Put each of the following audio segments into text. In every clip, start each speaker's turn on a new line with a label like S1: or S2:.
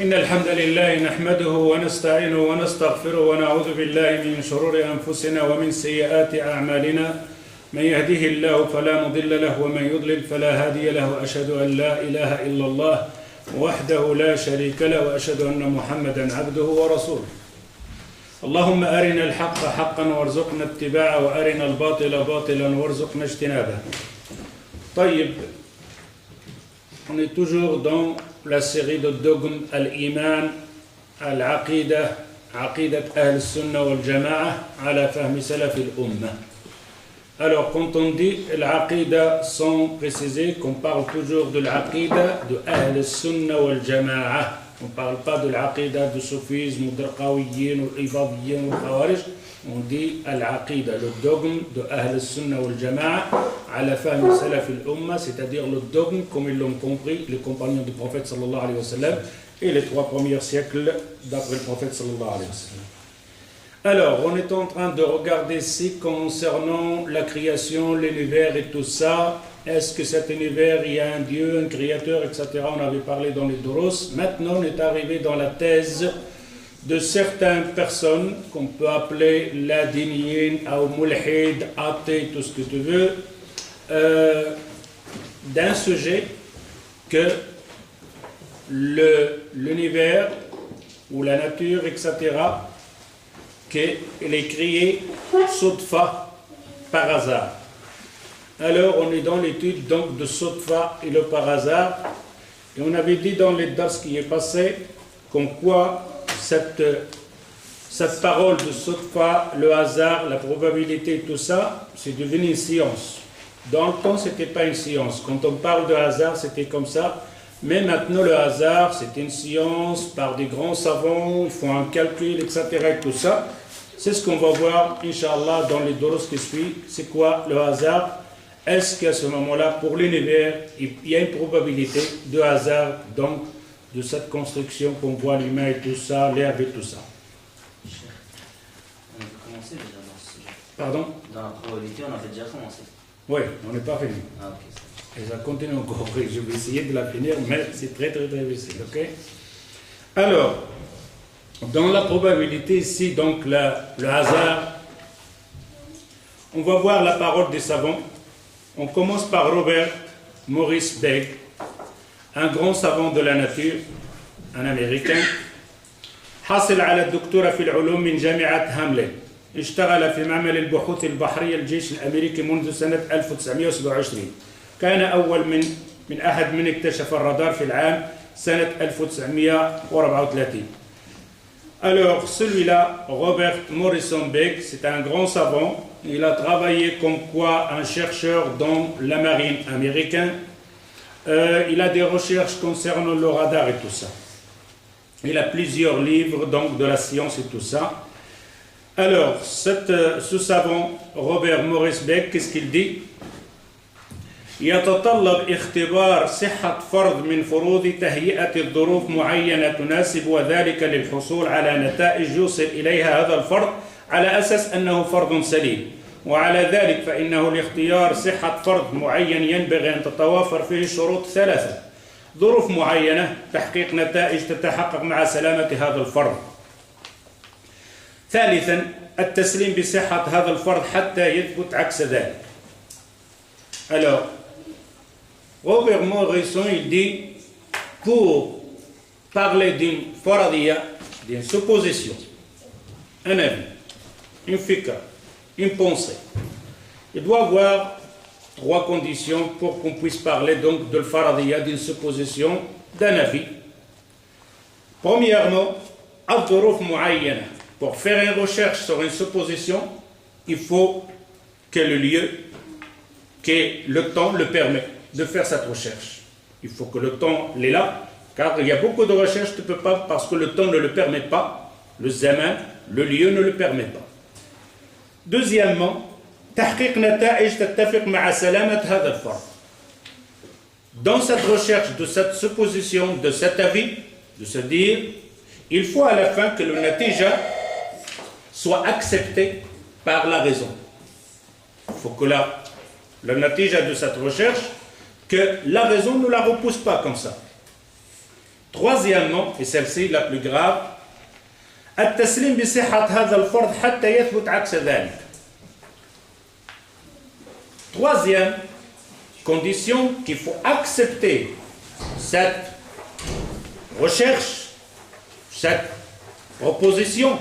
S1: إن الحمد لله نحمده ونستعينه ونستغفره ونعوذ بالله من شرور أنفسنا ومن سيئات أعمالنا من يهده الله فلا مضل له ومن يضلل فلا هادي له وأشهد أن لا إله إلا الله وحده لا شريك له وأشهد أن محمدا عبده ورسوله. اللهم أرنا الحق حقا وارزقنا اتباعه وأرنا الباطل باطلا وارزقنا اجتنابه. طيب, on est toujours dans la série de dogmes al-iman, al-aqidah, aqidat al-sunnah wal-jama'a ala fahmi salaf al-ummah. Alors, quand on dit l'aqidah, sans préciser qu'on parle toujours de l'aqidah de al-sunnah wal-jama'a. On ne parle pas de l'aqidah du soufisme ou de l'qawiyyin ou l'ibadiyyin ou l'khawarij. On dit al-aqidah, le dogme de al-sunnah wal-jama'a ala fahmi salaf al-ummah, c'est-à-dire le dogme comme ils l'ont compris les compagnons du prophète sallallahu alayhi wa sallam et les 3 premiers siècles d'après le prophète sallallahu alayhi wa sallam. Alors, on est en train de regarder ici concernant la création, l'univers et tout ça. Est-ce que cet univers, il y a un Dieu, un créateur, etc. On avait parlé dans les Duros. Maintenant, on est arrivé dans la thèse de certaines personnes qu'on peut appeler ladiniyin, ou mulhid, athée, tout ce que tu veux, d'un sujet que l'univers ou la nature, etc., qu'elle est créée sudfa, par hasard. Alors, on est dans l'étude donc de sudfa et le par hasard. Et on avait dit dans les dars qui est passé, qu'en quoi cette parole de sudfa, le hasard, la probabilité, tout ça, c'est devenu une science. Dans le temps, ce n'était pas une science. Quand on parle de hasard, c'était comme ça. Mais maintenant, le hasard, c'est une science par des grands savants, ils font un calcul, etc. et tout ça. C'est ce qu'on va voir, Inch'Allah, dans les doros qui suivent. C'est quoi le hasard? Est-ce qu'à ce moment-là, pour l'univers, il y a une probabilité de hasard, donc, de cette construction qu'on voit l'humain et tout ça, l'herbe et tout ça?
S2: On avait commencé déjà dans ce sujet.
S1: Pardon?
S2: Dans la probabilité, on avait déjà commencé.
S1: Oui, on n'est pas fini.
S2: Ah, ok.
S1: Et ça continue encore. Je vais essayer de la finir, mais c'est très très très difficile. Ok? Alors, dans la probabilité ici, donc le hasard, on va voir la parole des savants. On commence par Robert Morris Begg, un grand savant de la nature, un Américain. حاصل على الدكتوراه في العلوم من جامعة هاملين. اشتغل في معمل البحوث البحرية الجيش الأمريكي منذ سنة 1927. كان أول من أحد من اكتشف الرادار في العام سنة 1934. Alors, celui-là, Robert Morrison Begg, c'est un grand savant. Il a travaillé comme quoi un chercheur dans la marine américaine. Il a des recherches concernant le radar et tout ça. Il a plusieurs livres donc de la science et tout ça. Alors, ce savant, Robert Morris Begg, qu'est-ce qu'il dit? يتطلب اختبار صحة فرض من فروض تهيئة الظروف معينة تناسب وذلك للحصول على نتائج يوصل إليها هذا الفرض على أساس أنه فرض سليم، وعلى ذلك فإنه لاختيار صحة فرض معين ينبغي أن تتوافر فيه شروط 3: ظروف معينة، تحقيق نتائج تتحقق مع سلامة هذا الفرض. ثالثا، التسليم بصحة هذا الفرض حتى يثبت عكس ذلك. Alors, Robert Morrison, il dit, pour parler d'une faradia, d'une supposition, un avis, une fikra, une pensée, il doit avoir 3 conditions pour qu'on puisse parler donc de faradia, d'une supposition, d'un avis. Premièrement, al-dhuruf muayyana. Pour faire une recherche sur une supposition, il faut que le lieu, que le temps le permet de faire cette recherche. Il faut que le temps l'est là, car il y a beaucoup de recherches, tu ne peux pas, parce que le temps ne le permet pas, le zaman, le lieu ne le permet pas. Deuxièmement, تحقيق نتائج تتفق مع سلامة هذا الفرض. Dans cette recherche de cette supposition, de cet avis, de se dire, il faut à la fin que le natija soit accepté par la raison. Il faut que le natija de cette recherche, que la raison ne la repousse pas comme ça. Troisièmement, et celle-ci la plus grave, التسليم بصحة هذا الفرض حتى يثبت عكس ذلك. Troisième condition, qu'il faut accepter cette recherche, cette proposition,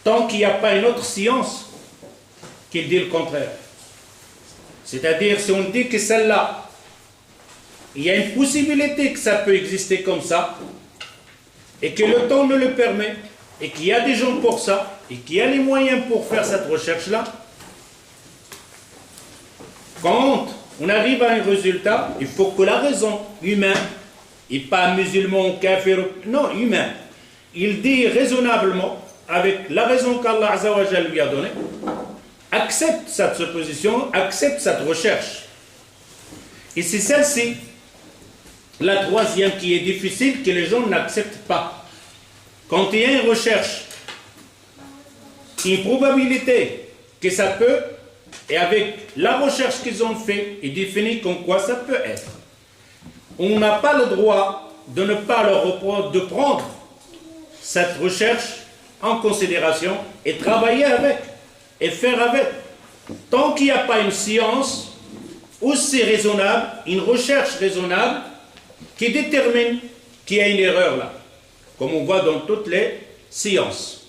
S1: tant qu'il n'y a pas une autre science qui dit le contraire. C'est-à-dire, si on dit que celle-là, il y a une possibilité que ça peut exister comme ça, et que le temps ne le permet, et qu'il y a des gens pour ça, et qu'il y a les moyens pour faire cette recherche-là, quand on arrive à un résultat, il faut que la raison humaine, et pas musulman, kafir, non, humain, il dit raisonnablement, avec la raison qu'Allah Azza wa Jalla lui a donnée, accepte cette supposition, accepte cette recherche. Et c'est celle-ci, la troisième, qui est difficile, que les gens n'acceptent pas. Quand il y a une recherche, une probabilité que ça peut, et avec la recherche qu'ils ont fait, ils définissent comme quoi ça peut être. On n'a pas le droit de ne pas leur reprendre, de prendre cette recherche en considération et travailler avec, et faire avec. Tant qu'il n'y a pas une science aussi raisonnable, une recherche raisonnable, qui détermine qu'il y a une erreur là, comme on voit dans toutes les sciences.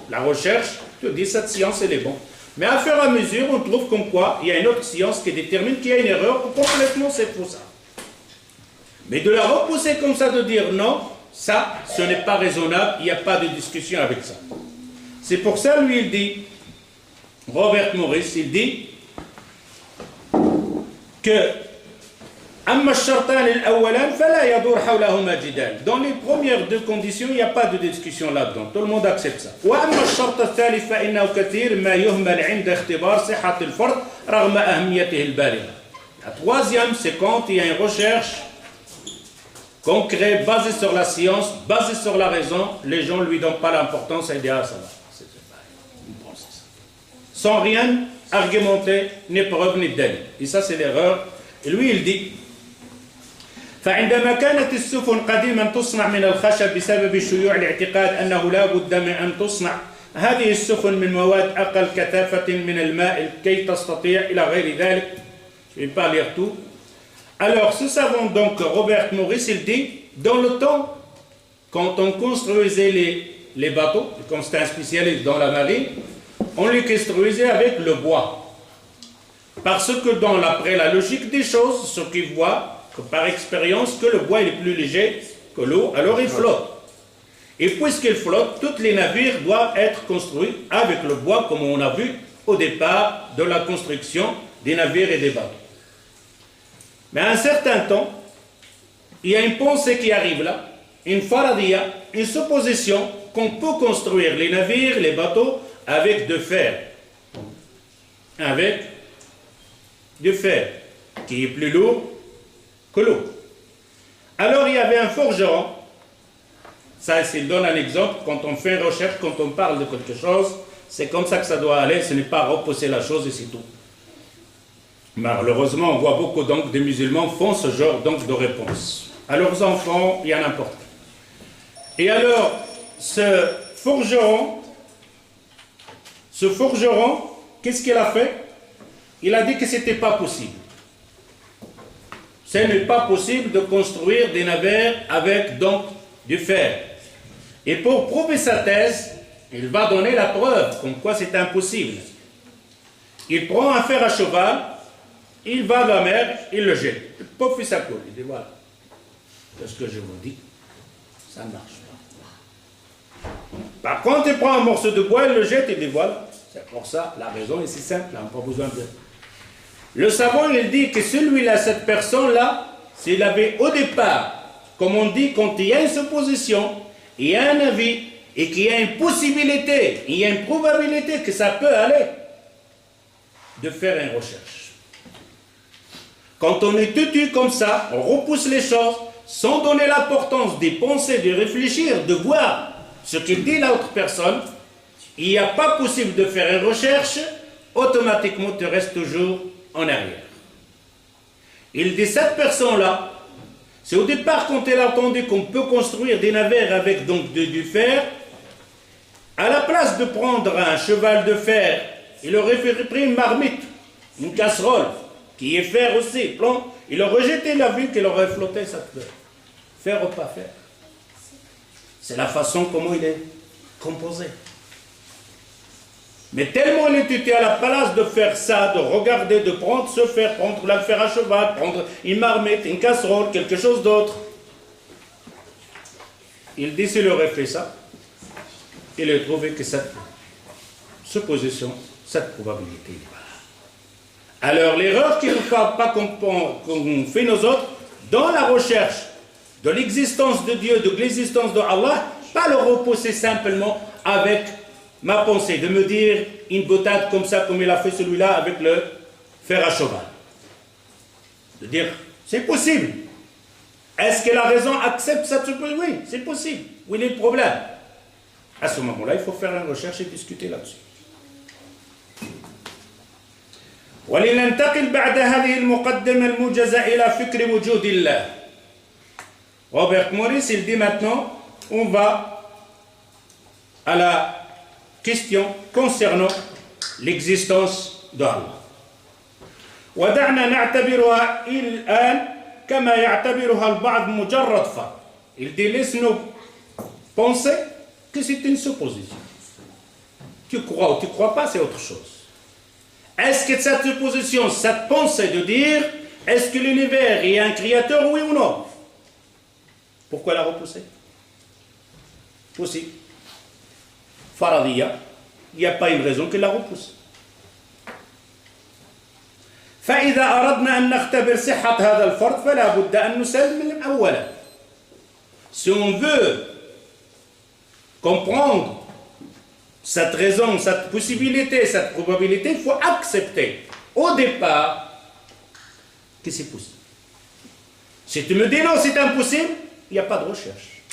S1: La recherche te dit cette science elle est bonne. Mais à fur et à mesure, on trouve comme quoi il y a une autre science qui détermine qu'il y a une erreur, ou complètement c'est faux ça. Mais de la repousser comme ça, de dire non, ça, ce n'est pas raisonnable, il n'y a pas de discussion avec ça. C'est pour ça, lui, il dit, Robert Morris, il dit que dans les premières deux conditions, il n'y a pas de discussion là-dedans. Tout le monde accepte ça. La troisième, c'est quand il y a une recherche concrète, basée sur la science, basée sur la raison, les gens ne lui donnent pas l'importance et disent ah ça va. Sans rien argumenter, ni preuve, ni dalil. Et ça c'est l'erreur. Et lui il dit فعندما كانت السفن قديما تصنع من الخشب بسبب شيوع الاعتقاد أنه لا بد من أن تصنع هذه السفن من مواد أقل كثافة من الماء كي تستطيع إلى غير ذلك. Je ne vais pas lire tout. Alors ce savant donc Robert Morris il dit dans le temps quand on construisait les bateaux, comme c'était un spécialiste dans la marine, on les construisait avec le bois. Parce que d'après la logique des choses, ce qu'il voit par expérience que le bois est plus léger que l'eau, alors il flotte. Et puisqu'il flotte, tous les navires doivent être construits avec le bois, comme on a vu au départ de la construction des navires et des bateaux. Mais à un certain temps, il y a une pensée qui arrive là, une faradia, une supposition qu'on peut construire les navires, les bateaux avec du fer. Avec du fer, qui est plus lourd que l'eau. Alors il y avait un forgeron, ça il donne un exemple, quand on fait une recherche, quand on parle de quelque chose, c'est comme ça que ça doit aller, ce n'est pas repousser la chose et c'est tout. Malheureusement, on voit beaucoup donc de musulmans font ce genre donc de réponse. À leurs enfants, il y a n'importe qui. Et alors, ce forgeron, qu'est-ce qu'il a fait? Il a dit que ce n'était pas possible. Ce n'est pas possible de construire des navires avec donc du fer. Et pour prouver sa thèse, il va donner la preuve comme quoi c'est impossible. Il prend un fer à cheval, il va dans la mer, il le jette. Le pauvre fils à coule. Il dit voilà, c'est ce que je vous dis, ça ne marche pas. Par contre, il prend un morceau de bois, il le jette, il dit voilà, c'est pour ça, la raison est si simple, on n'a pas besoin de... Le savant, il dit que celui-là, cette personne-là, s'il avait au départ, comme on dit, quand il y a une supposition, il y a un avis, et qu'il y a une possibilité, il y a une probabilité que ça peut aller, de faire une recherche. Quand on est têtu comme ça, on repousse les choses, sans donner l'importance d'y penser, de réfléchir, de voir ce qu'il dit l'autre personne, il n'y a pas possible de faire une recherche, automatiquement tu restes toujours en arrière. Il dit cette personne-là, C'est au départ quand elle a entendu qu'on peut construire des navires avec donc du fer, à la place de prendre un cheval de fer, il aurait pris une marmite, une casserole, qui est fer aussi, plomb, il aurait jeté la vue qu'elle aurait flotté cette fleur. Faire ou pas faire. C'est la façon comment il est composé. Mais tellement il était à la place de faire ça, de regarder, de prendre ce fer, prendre le fer à cheval, prendre une marmite, une casserole, quelque chose d'autre. Il dit s'il aurait fait ça, il a trouvé que cette supposition, cette probabilité n'est pas là. Alors l'erreur qu'il ne faut pas qu'on fait nous autres, dans la recherche de l'existence de Dieu, de l'existence de Allah, pas le repousser simplement avec ma pensée, de me dire une boutade comme ça, comme il a fait celui-là avec le fer à cheval. De dire, c'est possible. Est-ce que la raison accepte cette supposition? Oui, c'est possible. Où est le problème? À ce moment-là, il faut faire une recherche et discuter là-dessus. ولننتقل بعد هذه المقدمة الموجزة إلى فكر وجود الله. Robert Morris, il dit maintenant, on va à la question concernant l'existence d'Allah. ودعنا نعتبرها الآن كما يعتبرها البعض مجرد فرض. Il dit, laisse-nous penser que c'est une supposition. Tu crois ou tu ne crois pas, c'est autre chose. Est-ce que cette supposition, cette pensée de dire, est-ce que l'univers est un créateur, oui ou non? Pourquoi la repousser? Possible. Faradiyya, il n'y a pas une raison qui la repousse. فإذا أردنا أن نختبر صحة هذا الفرض فلا بد أن نسلم أولا. Si on veut comprendre cette raison, cette possibilité, cette probabilité, il faut accepter au départ que c'est possible. Si tu me dis non, c'est impossible, il n'y a pas de recherche,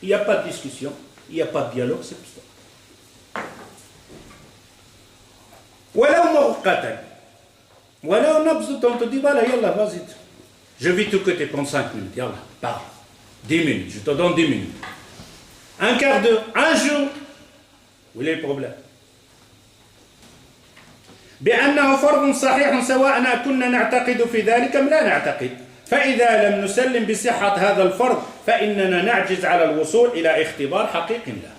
S1: il n'y a pas de discussion, il n'y a pas de dialogue, c'est tout ça. Voilà où m'auqatan. Voilà on a besoin, on te dit, voilà, yallah, vas-y. Je vais t'écouter pendant 5 minutes, yallah, parle. 10 minutes, je te donne 10 minutes. Un quart d'heure, un jour, où est le problème? بأنه فرض صحيح سواء كنا نعتقد في ذلك أم لا نعتقد. فإذا لم نسلم بصحة هذا الفرض فإننا نعجز على الوصول إلى اختبار حقيقي له.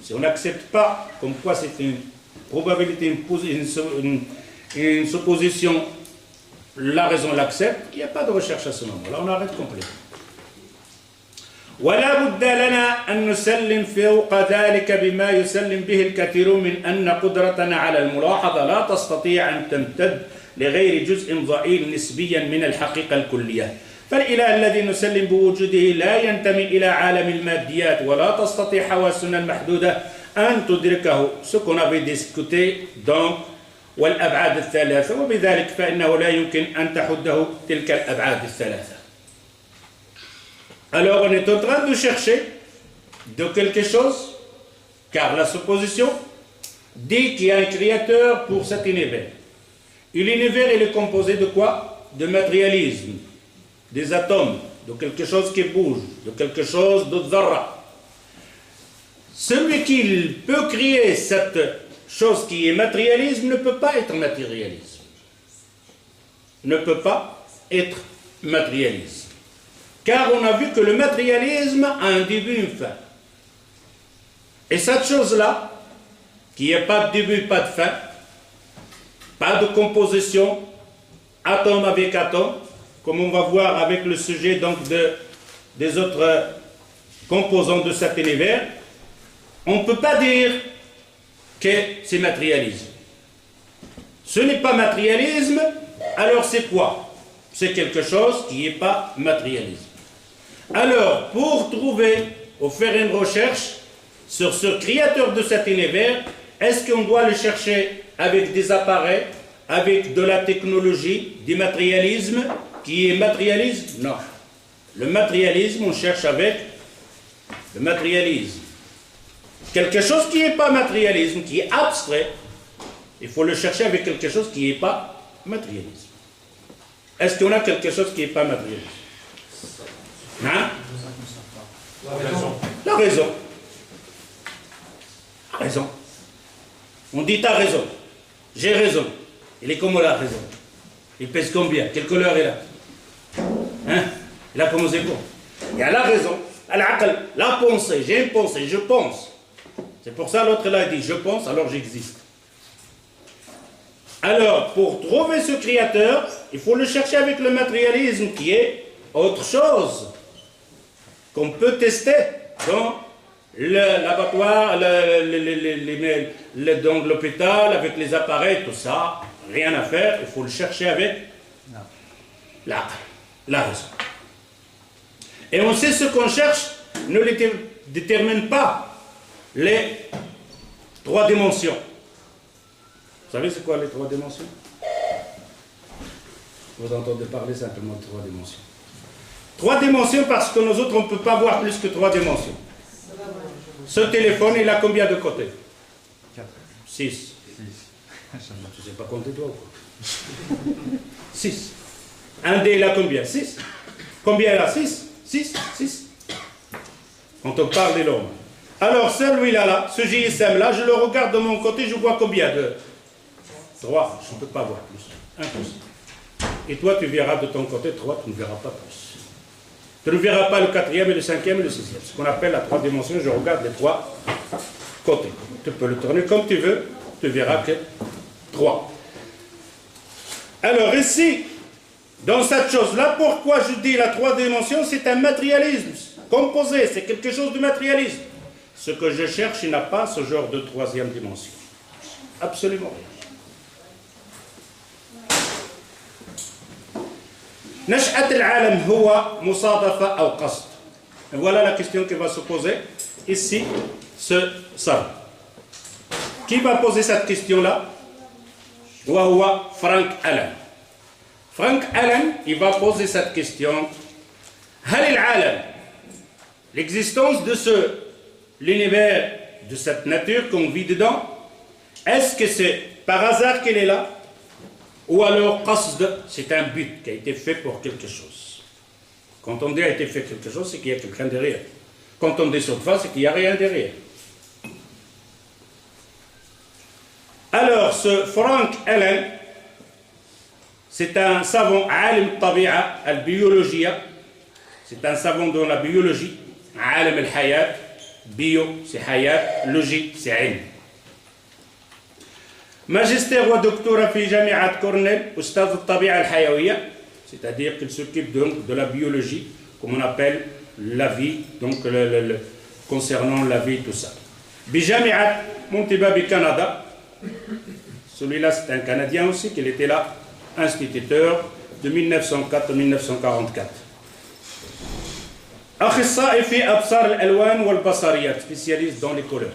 S1: Si on n'accepte pas comme quoi c'est une probabilité, une supposition, la raison l'accepte, il n'y a pas de recherche à ce moment-là, on arrête complètement. ولا بد لنا أن نسلم فوق ذلك بما يسلم به الكثيرون من أن قدرتنا على الملاحظة لا تستطيع أن تمتد لغير جزء ضئيل نسبيا من الحقيقة الكلية. فالإله الذي نسلم بوجوده لا ينتمي إلى عالم الماديات ولا تستطيع حواسنا المحدودة أن تدركه. Ce qu'on avait discuté donc والأبعاد الثلاثة وبذلك فإنه لا يمكن أن تحده تلك الأبعاد الثلاثة. Alors on est en train de chercher de quelque chose, car la supposition dit qu'il y a un créateur pour cet univers. Et l'univers il est composé de quoi? De matérialisme, des atomes, de quelque chose qui bouge, de quelque chose de dharra. Celui qui peut créer cette chose qui est matérialisme ne peut pas être matérialisme. Ne peut pas être matérialisme. Car on a vu que le matérialisme a un début et une fin. Et cette chose-là, qui n'a pas de début, pas de fin, pas de composition, atome avec atome, comme on va voir avec le sujet donc des autres composants de cet univers, on ne peut pas dire que c'est matérialisme. Ce n'est pas matérialisme, alors c'est quoi? C'est quelque chose qui n'est pas matérialisme. Alors, pour trouver ou faire une recherche sur ce créateur de cet univers, est-ce qu'on doit le chercher avec des appareils, avec de la technologie, du matérialisme, qui est matérialisme? Non. Le matérialisme, on cherche avec le matérialisme. Quelque chose qui n'est pas matérialisme, qui est abstrait, il faut le chercher avec quelque chose qui n'est pas matérialisme. Est-ce qu'on a quelque chose qui n'est pas matérialisme? Hein? La raison. La raison. On dit t'as raison. J'ai raison. Il est comment la raison? Il pèse combien? Quelle couleur il a? Hein? Il a comment c'est quoi? Il y a la raison. La pensée. J'ai une pensée. Je pense. C'est pour ça l'autre là dit je pense alors j'existe. Alors pour trouver ce créateur, il faut le chercher avec le matérialisme qui est autre chose qu'on peut tester dans le laboratoire, dans l'hôpital, avec les appareils, tout ça. Rien à faire, il faut le chercher avec la raison. Et on sait ce qu'on cherche ne détermine pas les 3 dimensions. Vous savez c'est quoi les 3 dimensions? Vous entendez parler simplement de 3 dimensions. 3 dimensions parce que nous autres, on ne peut pas voir plus que 3 dimensions. Ce téléphone, il a combien de côtés?
S3: 4.
S1: 6. Tu ne sais pas compter toi ou quoi? 6. Un dé, il a combien? 6. Combien il a? 6. 6. 6. Quand on parle des nombres. Alors, celui-là, là, ce GSM là, je le regarde de mon côté, je vois combien de 3. Je ne peux pas voir plus. Impossible. Et toi, tu verras de ton côté 3, tu ne verras pas plus. Tu ne verras pas le 4e et le 5e et le 6e. Ce qu'on appelle la 3 dimensions, je regarde les 3 côtés. Tu peux le tourner comme tu veux, tu verras que 3. Alors ici, dans cette chose-là, pourquoi je dis la 3 dimensions, c'est un matérialisme composé, c'est quelque chose de matérialisme. Ce que je cherche, il n'a pas ce genre de 3e dimension. Absolument rien. نشأة العالم هو مصادفة أو قصد. Voilà la question qui va se poser ici, ce savant. Qui va poser cette question-là? وهو Frank Allen. Frank Allen, il va poser cette question. هل العالم, l'existence de l'univers, de cette nature qu'on vit dedans, est-ce que c'est par hasard qu'elle est là? Ou alors, qasd, c'est un but qui a été fait pour quelque chose. Quand on dit a été fait quelque chose, c'est qu'il y a quelqu'un derrière. Quand on dit surface, c'est qu'il n'y a rien derrière. Alors, ce Frank Allen, c'est un savant, alim tabi'a, al-biologia, c'est un savant dans la biologie, alim al-hayat, bio, c'est hayat, logique, c'est ilm. Magistère ou doctorat في جامعة كورنيل أستاذ الطبيعة الحيوية, c'est-à-dire qu'il s'occupe donc de la biologie, comme on appelle la vie, donc concernant la vie, tout ça. بجامعة Monteba du Canada, celui-là c'est un Canadien aussi, qui était là, instituteur de 1904 à 1944. أخصائي في أبصار الألوان والبصريات, spécialiste dans les couleurs.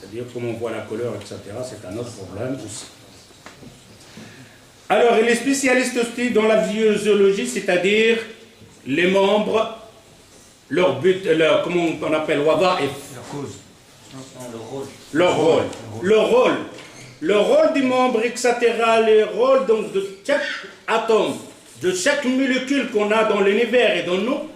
S1: C'est-à-dire comment on voit la couleur, etc. C'est un autre problème aussi. Alors, il est spécialiste aussi dans la physiologie, c'est-à-dire les membres, leur but, comment on appelle, wada'if.
S3: La cause.
S2: Le rôle.
S1: Le rôle des membres, etc. Le rôle donc, de chaque atome, de chaque molécule qu'on a dans l'univers et dans nous,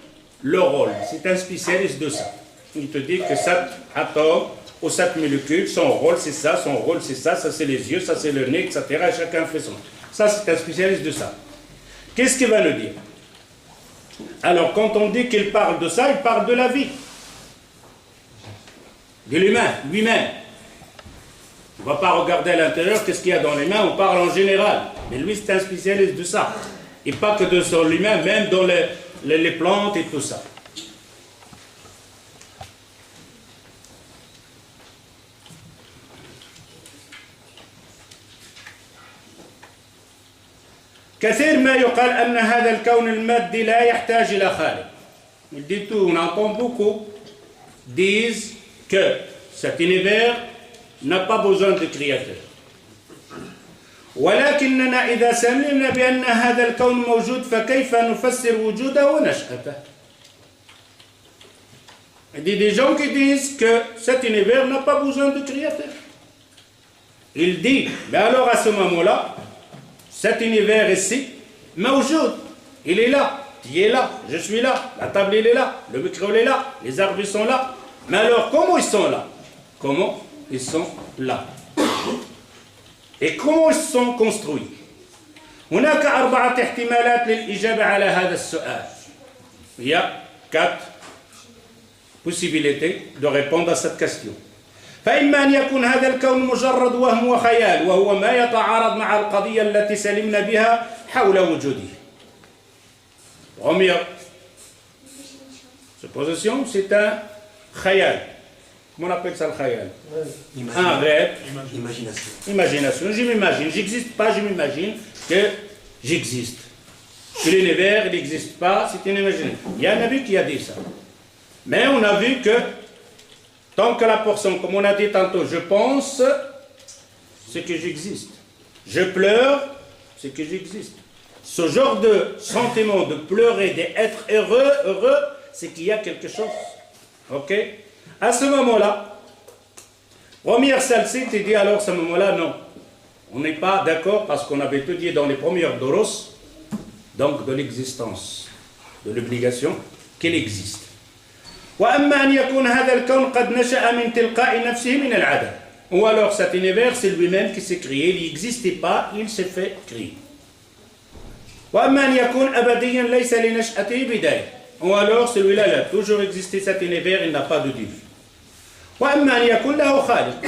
S1: le rôle. C'est un spécialiste de ça. Il te dit que cet atome, ou cette molécule, son rôle c'est ça, son rôle c'est ça, ça c'est les yeux, ça c'est le nez, etc. Et chacun fait son. Ça c'est un spécialiste de ça. Qu'est-ce qu'il va nous dire? Alors quand on dit qu'il parle de ça, il parle de la vie. De l'humain, lui-même. On ne va pas regarder à l'intérieur qu'est-ce qu'il y a dans les mains, on parle en général. Mais lui c'est un spécialiste de ça. Et pas que de son lui-même, même dans les plantes et tout ça. كثير ما يقال أن هذا الكون المادي لا يحتاج إلى خالق. Il dit tout, on entend beaucoup disent que cet univers n'a pas besoin de créateur. ولكننا إذا سلمنا بأن هذا الكون موجود فكيف نفسر وجوده ونشأته. Il y a des gens qui disent que cet univers n'a pas besoin de créateur. Il dit, mais alors à ce moment-là, cet univers ici, mawjoud, il est là. tu es là, je suis là, la table elle est là, le micro est là, les arbres ils sont là. Mais alors, comment ils sont là? Comment ils sont là? Et comment ils sont construits? هناك 4 احتمالات للإجابة على هذا السؤال. Il y a 4 possibilités de répondre à cette question. فإما أن يكون هذا الكون مجرد وهم وخيال وهو ما يتعارض مع القضية التي سلمنا بها حول وجوده. Première supposition, c'est un khayal. Comment on appelle ça le khayal? Un rêve. Imagination. Imagination. Je m'imagine. J'existe pas, je m'imagine que j'existe. Que l'univers n'existe pas, c'est une imagination. Il y a un nabi qui a dit ça. Mais on a vu que tant que la personne, comme on a dit tantôt, je pense, c'est que j'existe. Je pleure, c'est que j'existe. Ce genre de sentiment de pleurer, d'être heureux, c'est qu'il y a quelque chose. Ok? À ce moment-là, première celle-ci, tu dis alors à ce moment-là, non. On n'est pas d'accord parce qu'on avait étudié dans les premières doros, donc de l'existence, de l'obligation, qu'elle existe. وأما أن يكون هذا الكون قد نشأ من تلقاء نفسه من العدم. Ou alors cet univers, c'est lui-même qui s'est créé, il n'existait pas, il s'est fait créer. وأما أن يكون أبديا ليس لنشأته بداية. Ou alors celui-là, il a toujours existé, cet univers, il n'a pas de début. وأما أن يكون له خالق.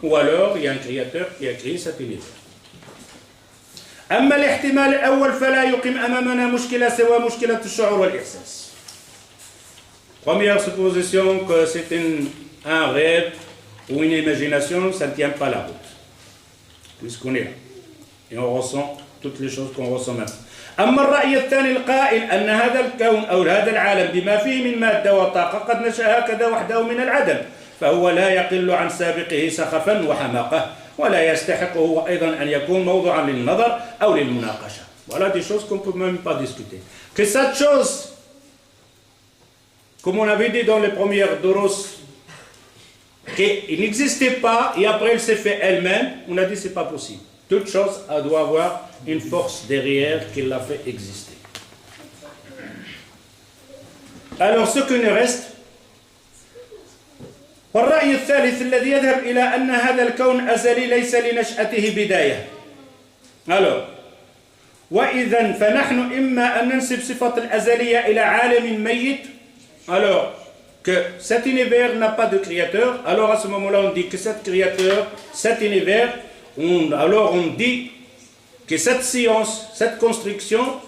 S1: Ou alors il y a un créateur qui a créé cet univers. أما الاحتمال الأول فلا يقيم أمامنا مشكلة سوى مشكلة الشعور والإحساس. Première supposition que c'est un rêve ou une imagination, ça ne tient pas la route. Puisqu'on est là. Et on ressent toutes les choses qu'on ressent maintenant. أما الرأي الثاني القائل أن هذا الكون أو هذا العالم بما فيه من مادة وطاقة قد نشأ هكذا وحده من العدم فهو لا يقل عن سابقه سخفا وحماقة ولا يستحقه أيضا أن يكون موضوعا للنظر أو للمناقشة. Voilà des choses qu'on ne peut même pas discuter. Que cette chose, comme on avait dit dans les premières doros, qu'il n'existait pas et après elle s'est fait elle-même, on a dit c'est pas possible. Toute chose, elle doit avoir une force derrière qui l'a fait exister. Alors ce qui nous reste, والرأي الثالث الذي يذهب إلى أن هذا الكون أزلي ليس لنشأته بداية. Alors, وإذا فنحن إما أن ننسب صفة الأزلية إلى عالم ميت. Alors, que cet univers n'a pas de créateur, alors à ce moment-là on dit que cet créateur, cet univers, alors on dit que cette science, cette construction,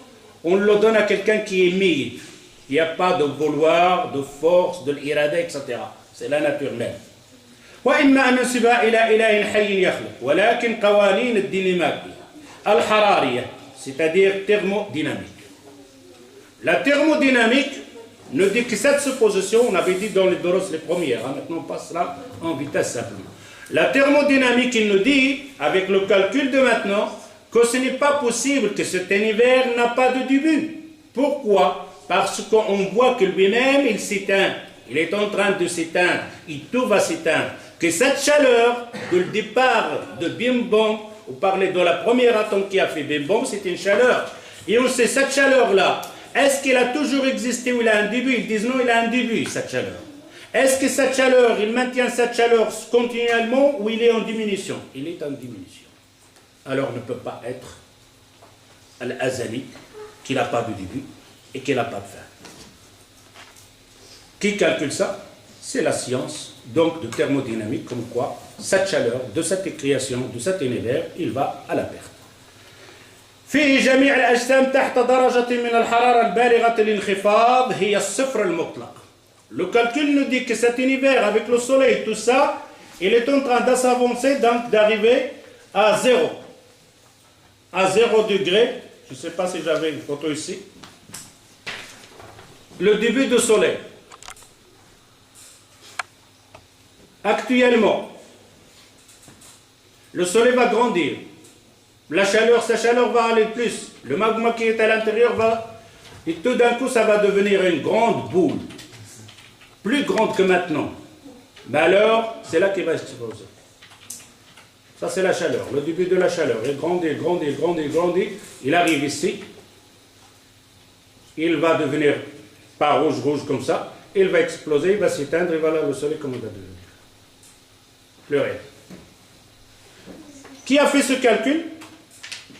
S1: on le donne à quelqu'un qui est mid. Il n'y a pas de vouloir, de force, de l'irada, etc. C'est la nature même. وإما أن ننسبها إلى إله حي يخلق ولكن قوانين الديناميكية الحرارية c'est-à-dire thermodynamique. La thermodynamique nous dit que cette supposition, on avait dit dans les doros les premières, maintenant on passe là en vitesse simplement. La thermodynamique, il nous dit, avec le calcul de maintenant, que ce n'est pas possible que cet univers n'a pas de début. Pourquoi? Parce qu'on voit que lui-même, il s'éteint. Il est en train de s'éteindre. Et tout va s'éteindre. Que cette chaleur, de le départ de Bim Bom, on parlait de la première atome qui a fait Bim Bom, c'est une chaleur. Et on sait, cette chaleur-là, est-ce qu'elle a toujours existé ou il a un début? Ils disent non, il a un début, cette chaleur. Est-ce que cette chaleur, il maintient cette chaleur continuellement ou il est en diminution? Il est en diminution. Alors, ne peut pas être Al-Azali, qui n'a pas de début et qui n'a pas de fin. Qui calcule ça? C'est la science, donc de thermodynamique, comme quoi cette chaleur, de cette création, de cet univers, il va à la perte. فيه جميع الأجسام تحت درجة من الحرارة البالغة الانخفاض هي الصفر المطلق. Le calcul nous dit que cet univers avec le soleil, tout ça, il est en train de s'avancer, donc d'arriver à 0. À 0 degré, je ne sais pas si j'avais une photo ici. Le début du soleil. Actuellement, le soleil va grandir. La chaleur, sa chaleur va aller plus. Le magma qui est à l'intérieur va... Et tout d'un coup, ça va devenir une grande boule. Plus grande que maintenant. Mais alors, c'est là qu'il va exploser. Ça, c'est la chaleur. Le début de la chaleur. Il grandit, il grandit, il grandit, il grandit. Il arrive ici. il va devenir pas rouge comme ça, il va exploser, il va s'éteindre, et voilà le soleil comme il va devenir. Plus rien. Qui a fait ce calcul?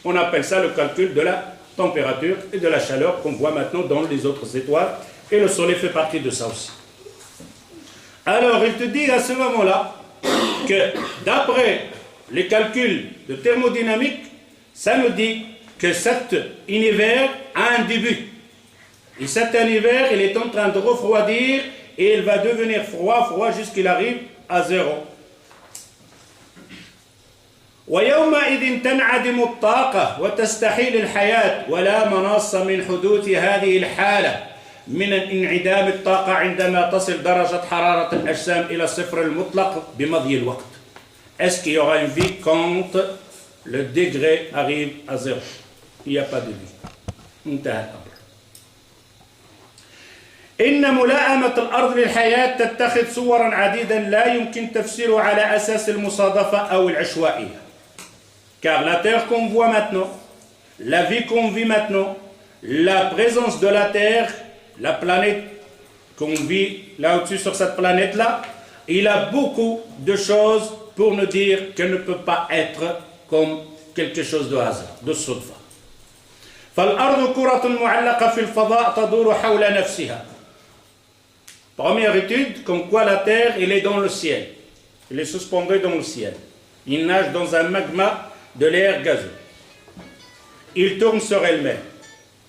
S1: On appelle ça le calcul de la température et de la chaleur qu'on voit maintenant dans les autres étoiles, et le soleil fait partie de ça aussi. Alors il te dit à ce moment-là que d'après les calculs de thermodynamique, ça nous dit que cet univers a un début. Et cet univers, il est en train de refroidir et il va devenir froid jusqu'il arrive à 0. ويومئذ تنعدم الطاقة وتستحيل الحياة ولا مناص من حدوث هذه الحالة من انعدام الطاقة عندما تصل درجة حرارة الأجسام إلى الصفر المطلق بمضي الوقت. Est-ce qu'il y aura une vie quand le degré arrive à 0? Il n'y a pas de vie. انتهى الأمر. إن ملائمة الأرض للحياة تتخذ صورا عديدا لا يمكن تفسيرها على أساس المصادفة أو العشوائية. Car la terre qu'on voit maintenant, la vie qu'on vit maintenant, la présence de la terre, la planète qu'on vit là au-dessus sur cette planète-là, il a beaucoup de choses pour nous dire qu'elle ne peut pas être comme quelque chose de hasard, de صدفة. فالأرض كرة معلقة في الفضاء تدور حول نفسها. Première étude, comme quoi la terre, elle est dans le ciel. Elle est suspendue dans le ciel. Il nage dans un magma de l'air gazeux. Il tourne sur elle-même.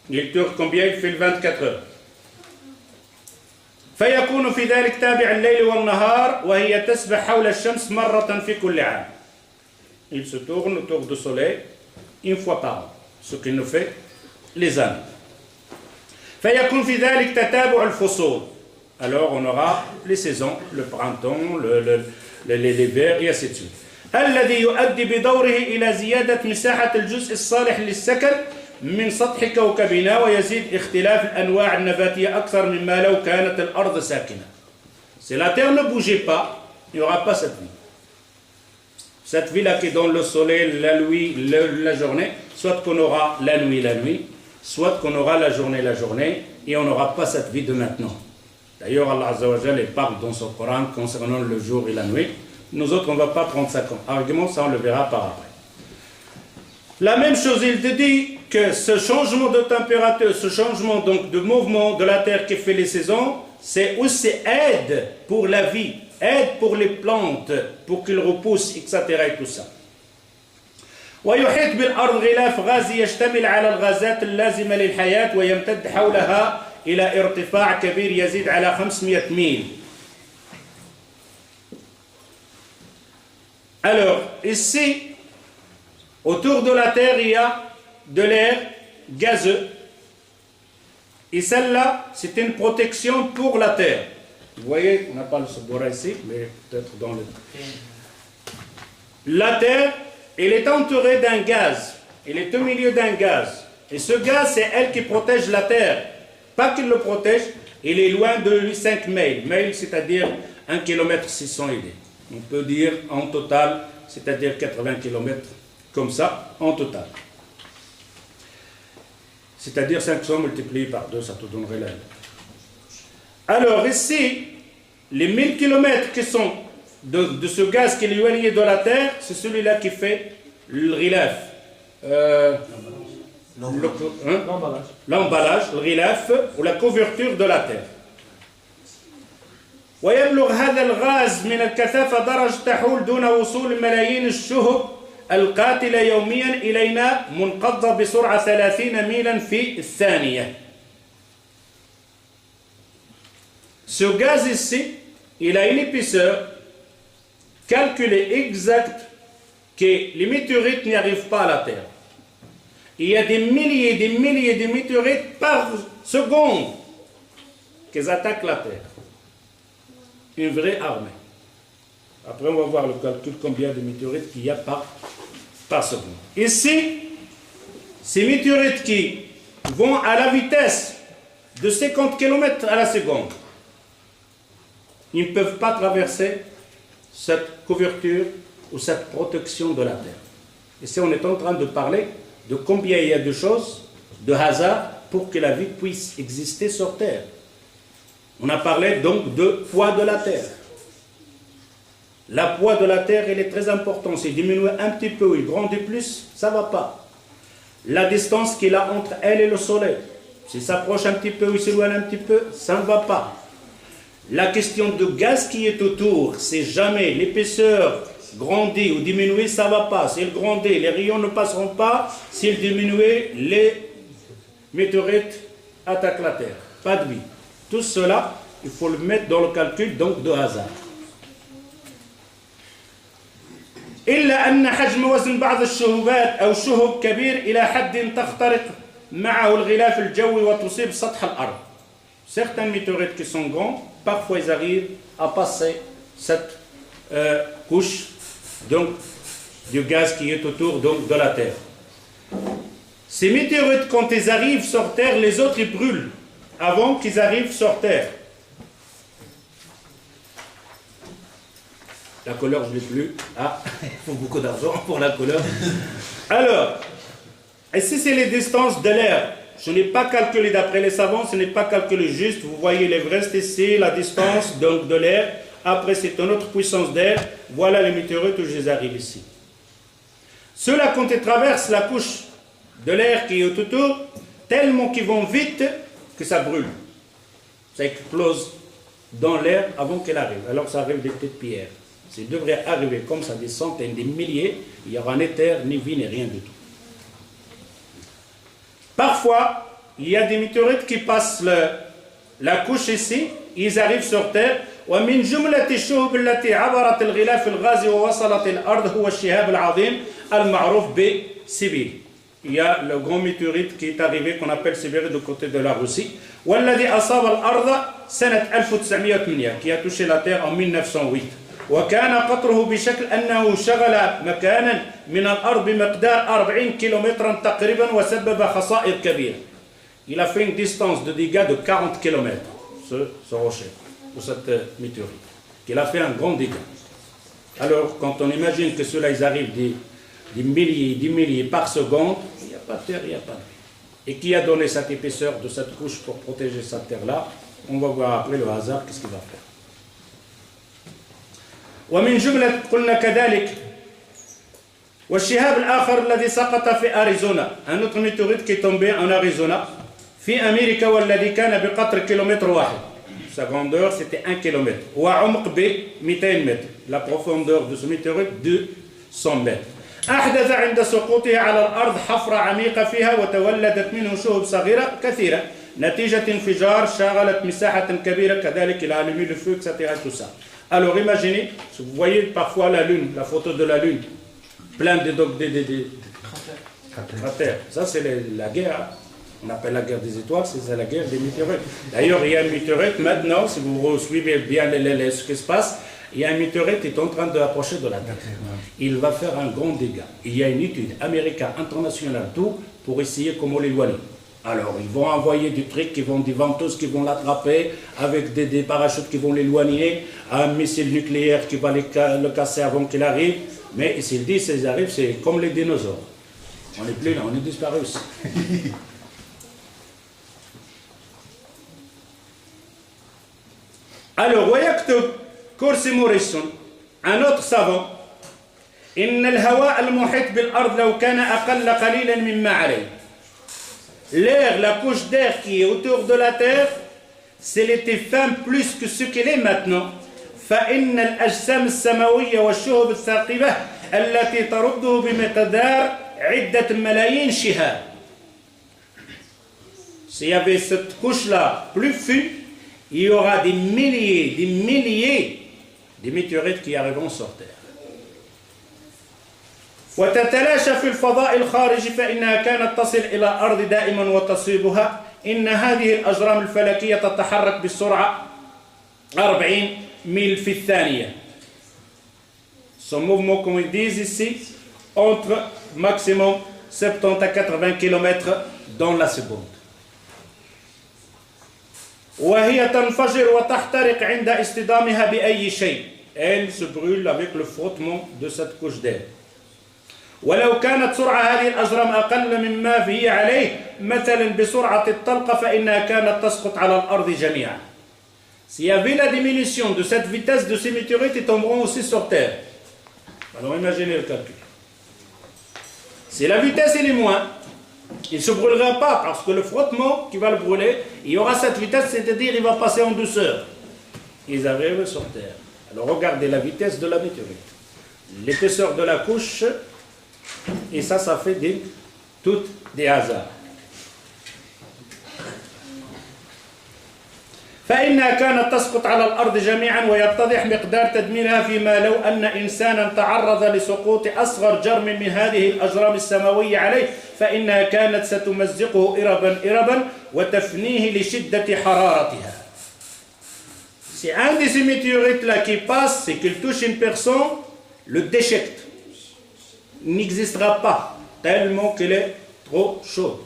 S1: Il tourne combien? Il fait 24 heures. فيكون في ذلك تابع الليل والنهار وهي تسبح حول الشمس مرة في كل عام. Il se tourne autour du soleil une fois par an, ce qu'il nous fait les années. فيكون في ذلك تتابع الفصول. Alors on aura les saisons, le printemps, l'hiver et ainsi de suite. الذي يؤدي بدوره إلى زيادة مساحة الجزء الصالح للسكن من سطح كوكبنا ويزيد اختلاف الأنواع النباتية أكثر مما لو كانت الأرض ساكنة. Si la terre ne bougeait pas, il n'y aura pas cette vie. Cette vie-là qui est dans le soleil, la nuit, la journée, soit qu'on aura la nuit, soit qu'on aura la journée, et on n'aura pas cette vie de maintenant. D'ailleurs, Allah Azza wa Jalla parle dans son Coran concernant le jour et la nuit. Nous autres, on ne va pas prendre ça comme argument, ça on le verra par après. La même chose, il te dit que ce changement de température, ce changement donc de mouvement de la terre qui fait les saisons, c'est aussi aide pour la vie, aide pour les plantes, pour qu'ils repoussent, etc. et tout ça. ويحيط بالأرض غلاف غازي يشتمل على الغازات اللازمة للحياة ويمتد حولها إلى ارتفاع كبير يزيد على 500 ميل. Alors, ici, autour de la Terre, il y a de l'air gazeux. Et celle-là, c'est une protection pour la Terre. Vous voyez, on n'a pas le sabora ici, mais peut-être dans le... La Terre, elle est entourée d'un gaz. Elle est au milieu d'un gaz. Et ce gaz, c'est elle qui protège la Terre. Pas qu'il le protège, il est loin de lui 5 miles. Miles, c'est-à-dire 1 km 600 idées. On peut dire en total, c'est-à-dire 80 km, comme ça, en total. C'est-à-dire 500 multiplié par 2, ça te donnerait la... Alors ici, les 1000 km qui sont de ce gaz qui est éloigné de la Terre, c'est celui-là qui fait le ghilaf. L'emballage, le ghilaf, ou la couverture de la Terre. ويبلغ هذا الغاز من الكثافة درجة تحول دون وصول ملايين الشهب القاتلة يوميا إلينا منقضة بسرعة 30 ميلا في الثانية. Ce gaz ici, il a une épaisseur calculée exacte que les météorites n'y arrivent pas à la Terre. Il y a des milliers de météorites par seconde qui attaquent la Terre. Une vraie armée. Après, on va voir le calcul combien de météorites qu'il y a par seconde. Ici, ces météorites qui vont à la vitesse de 50 km à la seconde, ils ne peuvent pas traverser cette couverture ou cette protection de la Terre. Ici, on est en train de parler de combien il y a de choses, de hasard, pour que la vie puisse exister sur Terre. On a parlé donc de poids de la Terre. Le poids de la Terre, il est très important. Si diminue un petit peu ou il grandit plus, ça ne va pas. La distance qu'il a entre elle et le Soleil, s'il s'approche un petit peu ou il s'éloigne un petit peu, ça ne va pas. La question de gaz qui est autour, c'est jamais l'épaisseur grandit ou diminue, ça ne va pas. S'il grandit, les rayons ne passeront pas. S'il diminue, les météorites attaquent la Terre. Pas de vie. Tout cela, il faut le mettre dans le calcul donc de hasard. إلا أن حجم وزن بعض الشهوبات أو شهب كبير إلى حد تخترق معه الغلاف الجوي وتصيب سطح الأرض. Certains météorites qui sont grands, parfois ils arrivent à passer cette couche donc du gaz qui est autour donc de la Terre. Ces météorites, quand ils arrivent sur Terre, les autres ils brûlent avant qu'ils arrivent sur Terre. La couleur, je ne l'ai plus. Ah, il faut beaucoup d'argent pour la couleur. Alors, ici, c'est les distances de l'air. Je n'ai pas calculé d'après les savants, ce n'est pas calculé juste. Vous voyez l'Everest ici, la distance donc, de l'air. Après, c'est une autre puissance d'air. Voilà les météorites où je les arrive ici. Ceux-là, quand ils traversent la couche de l'air qui est autour, tellement qu'ils vont vite que ça brûle. Ça explose dans l'air avant qu'elle arrive. Alors, ça arrive des petites pierres. Ça devrait arriver comme ça, des centaines, des milliers, il n'y aura ni terre, ni vie, ni rien du tout. Parfois, il y a des météorites qui passent la couche ici, ils arrivent sur Terre. ومن جملة الشهب التي عبرت الغلاف الغازي ووصلت الأرض هو الشهاب العظيم المعروف بسيبير. Il y a le grand météorite qui est arrivé qu'on appelle Sibérie du côté de la Russie. والذي أصاب الأرض سنة 1908 qui a touché la Terre en 1908. وكان قطره بشكل أنه شغل مكانا من الأرض بمقدار 40 كيلومترا تقريبا وسبب خسائر كبيرة. Il a fait une distance de dégâts de 40 km, ce rocher, ou cette météorite. Il a fait un grand dégât. Alors, quand on imagine que ceux-là, ils arrivent des milliers par seconde, il n'y a pas de terre, il n'y a pas de vie. Et qui a donné cette épaisseur de cette couche pour protéger cette terre-là? On va voir après le hasard, qu'est-ce qu'il va faire. ومن جملة قلنا كذلك والشهاب الآخر الذي سقط في أريزونا un autre météorite qui est tombé en Arizona في أمريكا والذي كان بقطر كيلومتر واحد. Sa grandeur c'était 1 km وعمق ب 200 متر. La profondeur de ce météorite 200 متر. أحدث عند سقوطه على الأرض حفرة عميقة فيها وتولدت منه شهب صغيرة كثيرة نتيجة انفجار شغلت مساحة كبيرة كذلك il a allumé le feu etc. tout ça. Alors imaginez, vous voyez parfois la Lune, la photo de la Lune, plein de cratères. Ça c'est la guerre, on appelle la guerre des étoiles, c'est la guerre des météorites. D'ailleurs il y a un météorite maintenant, si vous suivez bien ce qui se passe, il y a un météorite qui est en train d'approcher de la Terre. Il va faire un grand dégât. Il y a une étude américaine, internationale, tout, pour essayer comment l'éloigner. Alors, ils vont envoyer des trucs, des ventouses qui vont l'attraper, avec des parachutes qui vont l'éloigner, un missile nucléaire qui va le casser avant qu'il arrive. Mais s'ils disent qu'ils arrivent, c'est comme les dinosaures. On n'est plus là, on est disparu aussi. Alors, ويكتب كورسي موريسون, un autre savant, إن الهواء المحيط بالأرض لو كان أقل قليلا مما عليه. L'air, la couche d'air qui est autour de la Terre, s'il était fin plus que ce qu'il est maintenant, فإن الأجسام السماوية والشهب الثاقبة التي ترده بمقدار عدة ملايين شهاب. S'il y avait cette couche-là plus fine, il y aura des milliers de météorites qui arriveront sur Terre. وتتلاشى في الفضاء الخارجي فإنها كانت تصل إلى الأرض دائما وتصيبها. إن هذه الأجرام الفلكية تتحرك بسرعة 40 ميل في الثانية. Son mouvement, comme ils disent ici, entre maximum 70 à 80 km dans la seconde. وهي تنفجر وتحترق عند اصطدامها بأي شيء. Elle se brûle avec le frottement de cette couche d'air. ولو كانت سرعة هذه الأجرام أقل مما هي عليه مثلا بسرعة الطلقة فإنها كانت تسقط على الأرض جميعا. S'il y avait la diminution de cette vitesse de ces météorites, ils tomberont aussi sur Terre. Alors imaginez le calcul. Si la vitesse est moins, il ne se brûlera pas parce que le frottement qui va le brûler, il y aura cette vitesse, c'est-à-dire il va passer en douceur. Ils arrivent sur Terre. Alors regardez la vitesse de la météorite, l'épaisseur de la couche, et ça fait toutes des hasards. فإنها كانت تسقط على الأرض جميعا ويتضح مقدار تدميرها فيما لو أن إنسانا تعرض لسقوط أصغر جرم من هذه الأجرام السماوية عليه فإنها كانت ستمزقه إربا وتفنيه لشدة حرارتها. Si un de ces météorites-là qui passe et qu'il touche une personne, le déchiquette. Il n'existera pas tellement qu'il est trop chaud.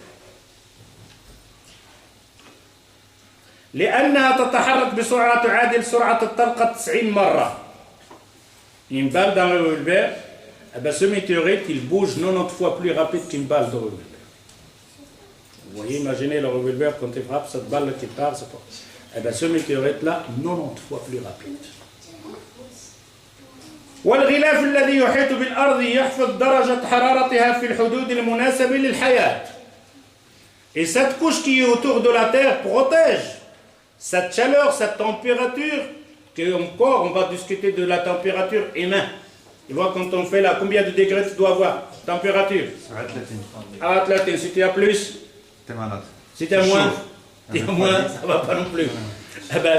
S1: لأنها تتحرك بسرعة تعادل سرعة الطلقة 90 مرة. Une balle dans le revolver, ce météorite, il bouge 90 fois plus rapide qu'une balle de revolver. Vous voyez, imaginez le revolver quand il frappe, cette balle qui part, c'est pas... ce météorite-là, 90 fois plus rapide. والغلاف الذي يحيط بالأرض يحفظ درجة حرارتها في الحدود المناسبة للحياة. Et cette couche qui est autour de la Terre protège cette chaleur, cette température, que encore on va discuter de la température humaine. Tu vois, quand on fait là, combien de degrés tu dois avoir? Température. À 30. Si tu as plus, si tu as moins, ça ne va pas non plus.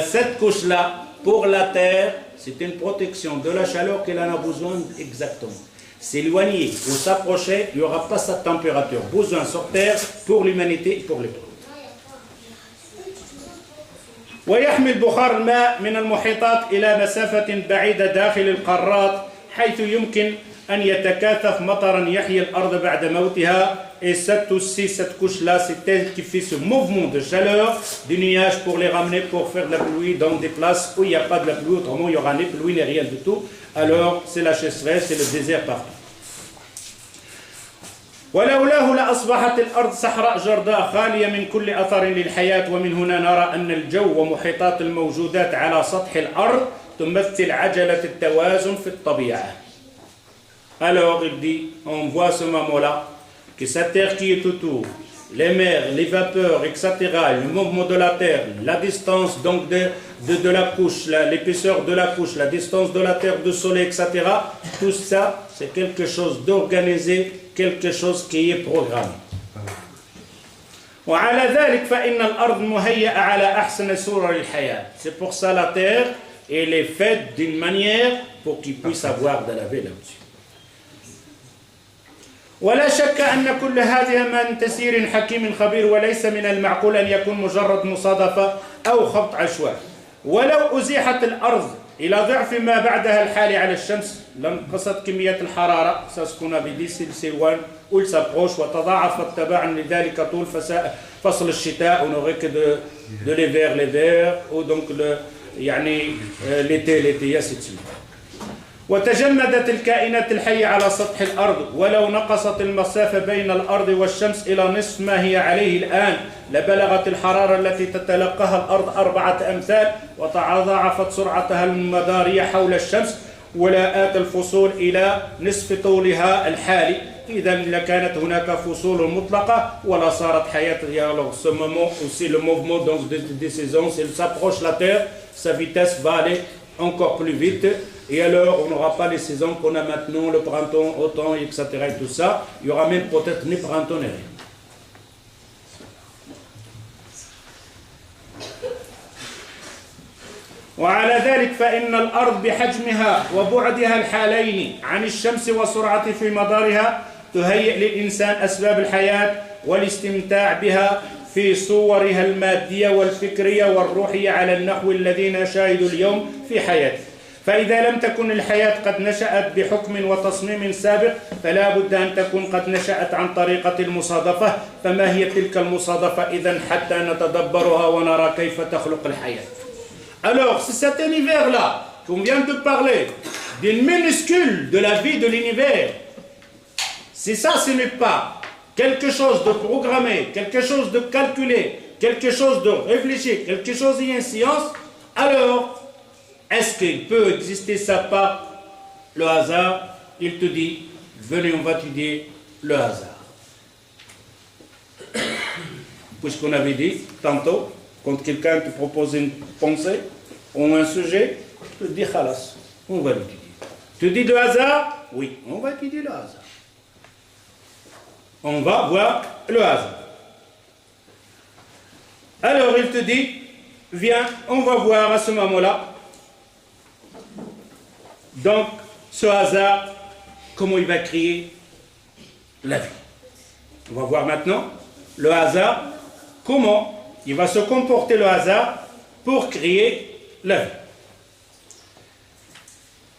S1: Cette couche-là, pour la Terre, c'est une protection de la chaleur qu'elle en a besoin exactement. S'éloigner ou s'approcher, il n'y aura pas cette température. Besoin sur Terre pour l'humanité et pour les plantes. ويحمل بخار الماء من المحيطات إلى مسافة بعيدة داخل القارات حيث يمكن أن يتكاثف مطرا يحيي الأرض بعد موتها. Et cette couche-là, c'est elle qui fait ce mouvement de chaleur du nuage pour les ramener, pour faire de la pluie dans des places où il n'y a pas de la pluie, autrement il y aura ni pluie ni rien du tout. Alors c'est la sécheresse, c'est le désert partout. ولولاه لأصبحت الأرض صحراء جرداء خالية من كل أثر للحياة. ومن هنا نرى أن الجو ومحيطات الموجودات على سطح الأرض تمثل عجلة التوازن في الطبيعة. Alors il dit, on voit ce moment-là que cette terre qui est autour, les mers, les vapeurs, etc., le mouvement de la terre, la distance donc de la couche, l'épaisseur de la couche, la distance de la terre, du soleil, etc., tout ça, c'est quelque chose d'organisé, quelque chose qui est programmé. وعلى ذلك فإن الأرض مهيئة على أحسن صورة للحياة. C'est pour ça la terre, elle est faite d'une manière pour qu'il puisse avoir de la vie là-dessus. ولا شك أن كل هذه من تسير حكيم خبير وليس من المعقول أن يكون مجرد مصادفة أو خبط عشوائي. ولو أزيحت الأرض إلى ضعف ما بعدها الحالي على الشمس لانقصت كمية الحرارة سأسكن بدي سلسلوان أول سابروش وتضاعفت تبعا لذلك طول فصل الشتاء ونغيك de l'hiver ou donc l'été ainsi de suite. وتجمدت الكائنات الحية على سطح الأرض ولو نقصت المسافة بين الأرض والشمس إلى نصف ما هي عليه الآن لبلغت الحرارة التي تتلقاها الأرض 4 أمثال وتضاعفت سرعتها المدارية حول الشمس ولاءات الفصول إلى نصف طولها الحالي. إذا لكانت هناك فصول مطلقة ولا صارت حياتها. Alors ce moment aussi le mouvement donc des saisons, s'il s'approche la Terre, sa vitesse va aller encore plus vite. Et alors, on n'aura pas les saisons qu'on a maintenant, le printemps, automne, etc. et tout ça. Il n'y aura même peut-être ni printemps ni rien. وعلى ذلك فإن الأرض بحجمها وبعدها الحالين عن الشمس وسرعة في مدارها تهيئ للإنسان أسباب الحياة والاستمتاع بها في صورها المادية والفكرية والروحية على النحو الذي نشاهد اليوم في حياته. فإذا لم تكن الحياة قد نشأت بحكم وتصميم سابق فلا بد أن تكون قد نشأت عن طريقة المصادفة. فما هي تلك المصادفة إذن حتى نتدبرها ونرى كيف تخلق الحياة. Alors, c'est cet univers-là qu'on vient de parler, d'une minuscule de la vie de l'univers, Si ça, ce n'est pas quelque chose de programmé, quelque chose de calculé, quelque chose de réfléchi, quelque chose qui est une science, alors, est-ce qu'il peut exister ça par le hasard? Il te dit, venez, on va étudier le hasard. Puisqu'on avait dit tantôt, quand quelqu'un te propose une pensée ou un sujet, tu te dis khalas, on va l'étudier. Tu dis le hasard? Oui, on va étudier le hasard. On va voir le hasard. Alors il te dit, viens, on va voir à ce moment-là, donc ce hasard, comment il va créer la vie. On va voir maintenant le hasard, comment il va se comporter le hasard pour créer la vie.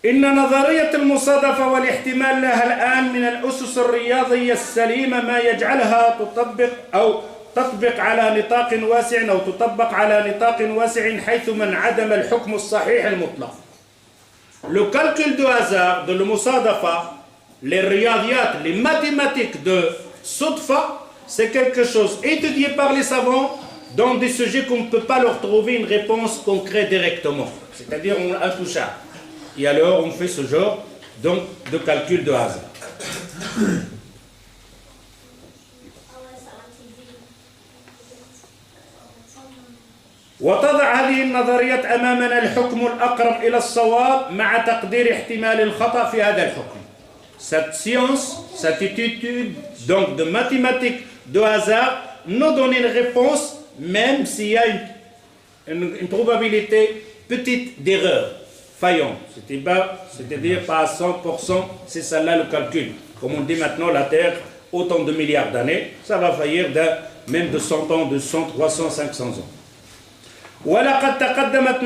S1: إن نظرية المصادفة والاحتمال لها الآن من الأسس الرياضية السليمة ما يجعلها تطبق على نطاق واسع أو تطبق على نطاق واسع حيث من عدم الحكم الصحيح المطلق. Le calcul de hasard, de المصادفة, les riyadiyat, les mathématiques de Sodfa, c'est quelque chose étudié par les savants dans des sujets qu'on ne peut pas leur trouver une réponse concrète directement. C'est-à-dire intouchable. Et alors on fait ce genre donc, de calcul de hasard. وتضع هذه النظريات أمامنا الحكم الأقرب إلى الصواب مع تقدير احتمال الخطأ في هذا الحكم. Cette science, cette étude donc de mathématiques de hasard nous donne une réponse même s'il y a une probabilité petite d'erreur, faillante. C'est-à-dire pas à 100%, c'est ça là le calcul. Comme on dit maintenant, la Terre, autant de milliards d'années, ça va faillir même de 100 ans, de 100, 300, 500 ans. ولقد تقدمت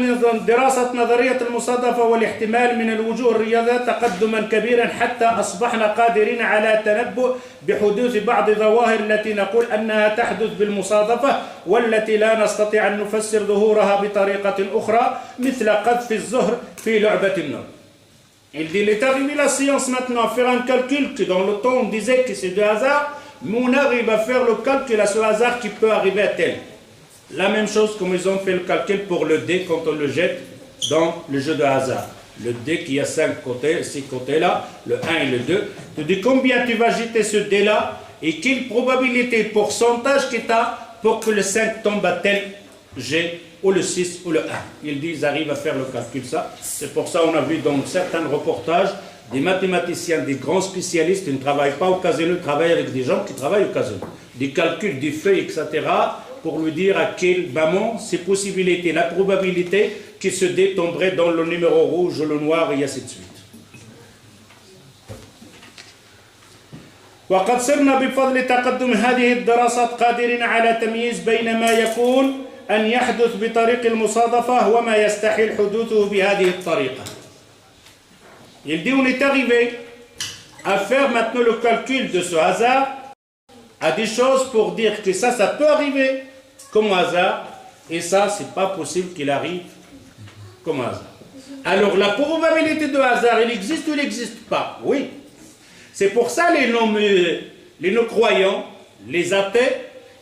S1: دراسة نظرية المصادفة والاحتمال من الوجوه الرياضية تقدما كبيرا حتى أصبحنا قادرين على التنبؤ بحدوث بعض الظواهر التي نقول أنها تحدث بالمصادفة والتي لا نستطيع أن نفسر ظهورها بطريقة أخرى مثل قذف الزهر في لعبة النار. Il dit, il est arrivé la science maintenant à faire un calcul que dans le temps on disait que c'est de hasard, mais on arrive à faire le calcul à ce hasard qui peut arriver à tel. La même chose comme ils ont fait le calcul pour le dé quand on le jette dans le jeu de hasard. Le dé qui a 5 côtés, 6 côtés là, le 1 et le 2. Tu dis combien tu vas jeter ce dé là et quelle probabilité, pourcentage que tu as pour que le 5 tombe à tel jet ou le 6 ou le 1. Ils disent, ils arrivent à faire le calcul ça. C'est pour ça qu'on a vu dans certains reportages des mathématiciens, des grands spécialistes, ils ne travaillent pas au casino, ils travaillent avec des gens qui travaillent au casino. Des calculs, des feuilles, etc. pour lui dire à quel moment ces possibilités, la probabilité que ce dé tomberait dans le numéro rouge, le noir et ainsi de suite. وقد صرنا بفضل تقدم هذه الدراسات قادرين على تمييز بين ما يكون أن يحدث بطريق المصادفة وما يستحيل حدوثه بهذه الطريقة. Il dit on est arrivé à faire maintenant le calcul de ce hasard à des choses pour dire que ça peut arriver comme hasard et ça c'est pas possible qu'il arrive comme hasard. Alors la probabilité de hasard, elle existe ou elle n'existe pas? Oui. C'est pour ça les non-croyants, les athées,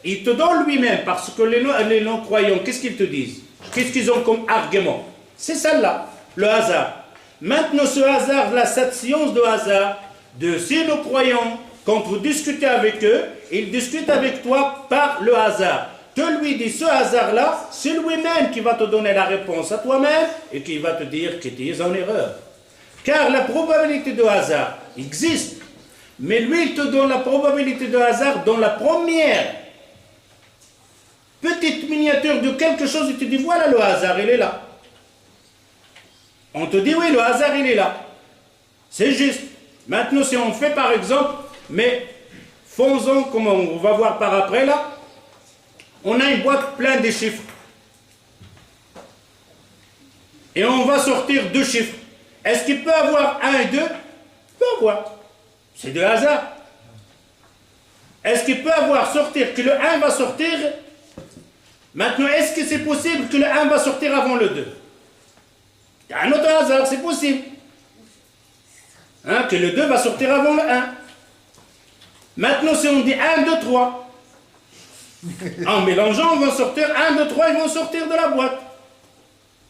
S1: ils te donnent lui-même, parce que les non-croyants, qu'est-ce qu'ils te disent? Qu'est-ce qu'ils ont comme argument? C'est celle-là, le hasard. Maintenant ce hasard-là, cette science de hasard, de ces non-croyants, quand vous discutez avec eux, ils discutent avec toi par le hasard. Tu lui dis ce hasard-là, c'est lui-même qui va te donner la réponse à toi-même et qui va te dire que tu es en erreur. Car la probabilité de hasard existe, mais lui il te donne la probabilité de hasard dans la première petite miniature de quelque chose, il te dit voilà le hasard, il est là. On te dit oui, le hasard il est là. C'est juste. Maintenant si on fait par exemple, mais faisons comme on va voir par après là, on a une boîte pleine de chiffres. Et on va sortir 2 chiffres. Est-ce qu'il peut avoir 1 et 2? Il peut avoir. C'est de hasard. Est-ce qu'il peut avoir sortir que le 1 va sortir? Maintenant, est-ce que c'est possible que le 1 va sortir avant le 2? Il y a un autre hasard, c'est possible. Hein, que le 2 va sortir avant le 1.
S2: Maintenant, si on dit 1, 2, 3, en mélangeant, on va sortir 1, 2, 3, ils vont sortir de la boîte.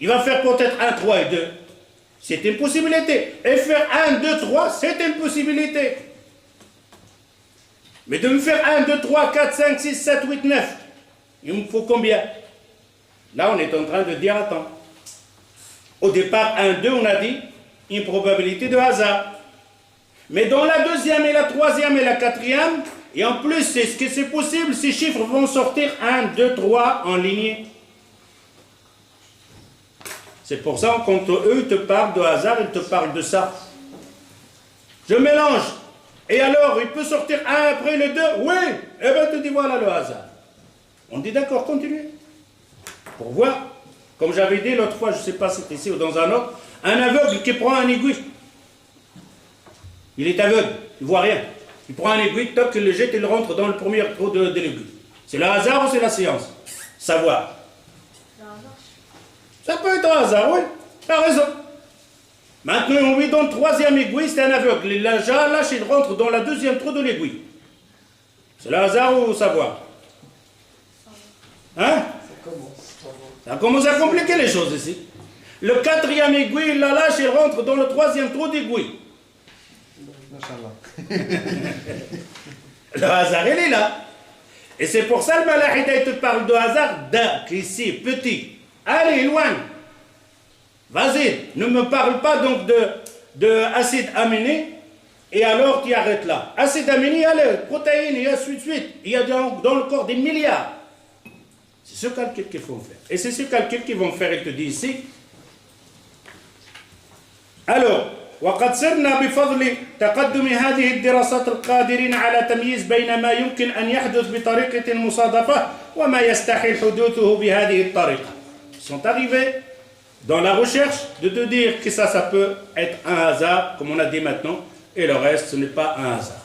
S2: Il va faire peut-être 1, 3 et 2. C'est une possibilité. Et faire 1, 2, 3, c'est une possibilité. Mais de me faire 1, 2, 3, 4, 5, 6, 7, 8, 9, il me faut combien? Là, on est en train de dire, attends. Au départ, 1, 2, on a dit une probabilité de hasard. Mais dans la deuxième et la troisième et la quatrième, et en plus, c'est ce que c'est possible, ces chiffres vont sortir 1, 2, 3 en lignée. C'est pour ça, quand eux te parlent de hasard, ils te parlent de ça. Je mélange. Et alors, il peut sortir 1 après le 2? Oui. Eh bien, tu dis, voilà le hasard. On dit, d'accord, continuez. Pour voir. Comme j'avais dit l'autre fois, je ne sais pas si c'est ici ou dans un autre, un aveugle qui prend un aiguille. Il est aveugle, il ne voit rien. Il prend un aiguille, toc, il le jette, il rentre dans le premier trou de l'aiguille. C'est le hasard ou c'est la science? Savoir. Ça peut être un hasard, oui. Tu as raison. Maintenant, on lui donne troisième aiguille, c'est un aveugle. Il lâche, il rentre dans la deuxième trou de l'aiguille. C'est le hasard ou savoir? Hein? Ça commence à compliquer les choses ici. Le quatrième aiguille, il la lâche, il rentre dans le troisième trou d'aiguille. Le hasard, il est là. Et c'est pour ça le Malahida, il te parle de hasard ici, petit. Allez, éloigne. Vas-y, ne me parle pas donc de acide aminé, et alors tu arrêtes là. Acide aminé, allez, protéines, et ainsi de suite. Il y a dans le corps des milliards. C'est ce calcul qu'il faut faire. Et c'est ce calcul qu'ils vont faire, il te dit ici. Alors, وقد صرنا بفضل تقدم هذه الدراسات القادرين على تمييز بين ما يمكن أن يحدث بطريقة المصادفة وما يستحيل حدوثه بهذه الطريقة. Ils sont arrivés dans la recherche de te dire que ça peut être un hasard, comme on a dit maintenant, et le reste, ce n'est pas un hasard.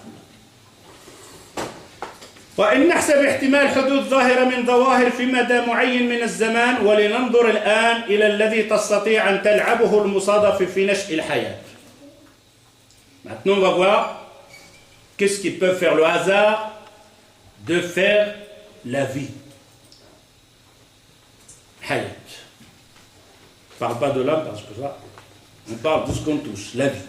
S2: وإن نحسب احتمال حدوث ظاهرة من ظواهر في مدى معين من الزمان ولننظر الآن إلى الذي تستطيع أن تلعبه المصادفة في نشأ الحياة. Maintenant, on va voir qu'est-ce qui peut faire le hasard de faire la vie. Hayat. On ne parle pas de l'âme parce que ça, on parle de ce qu'on touche, la vie.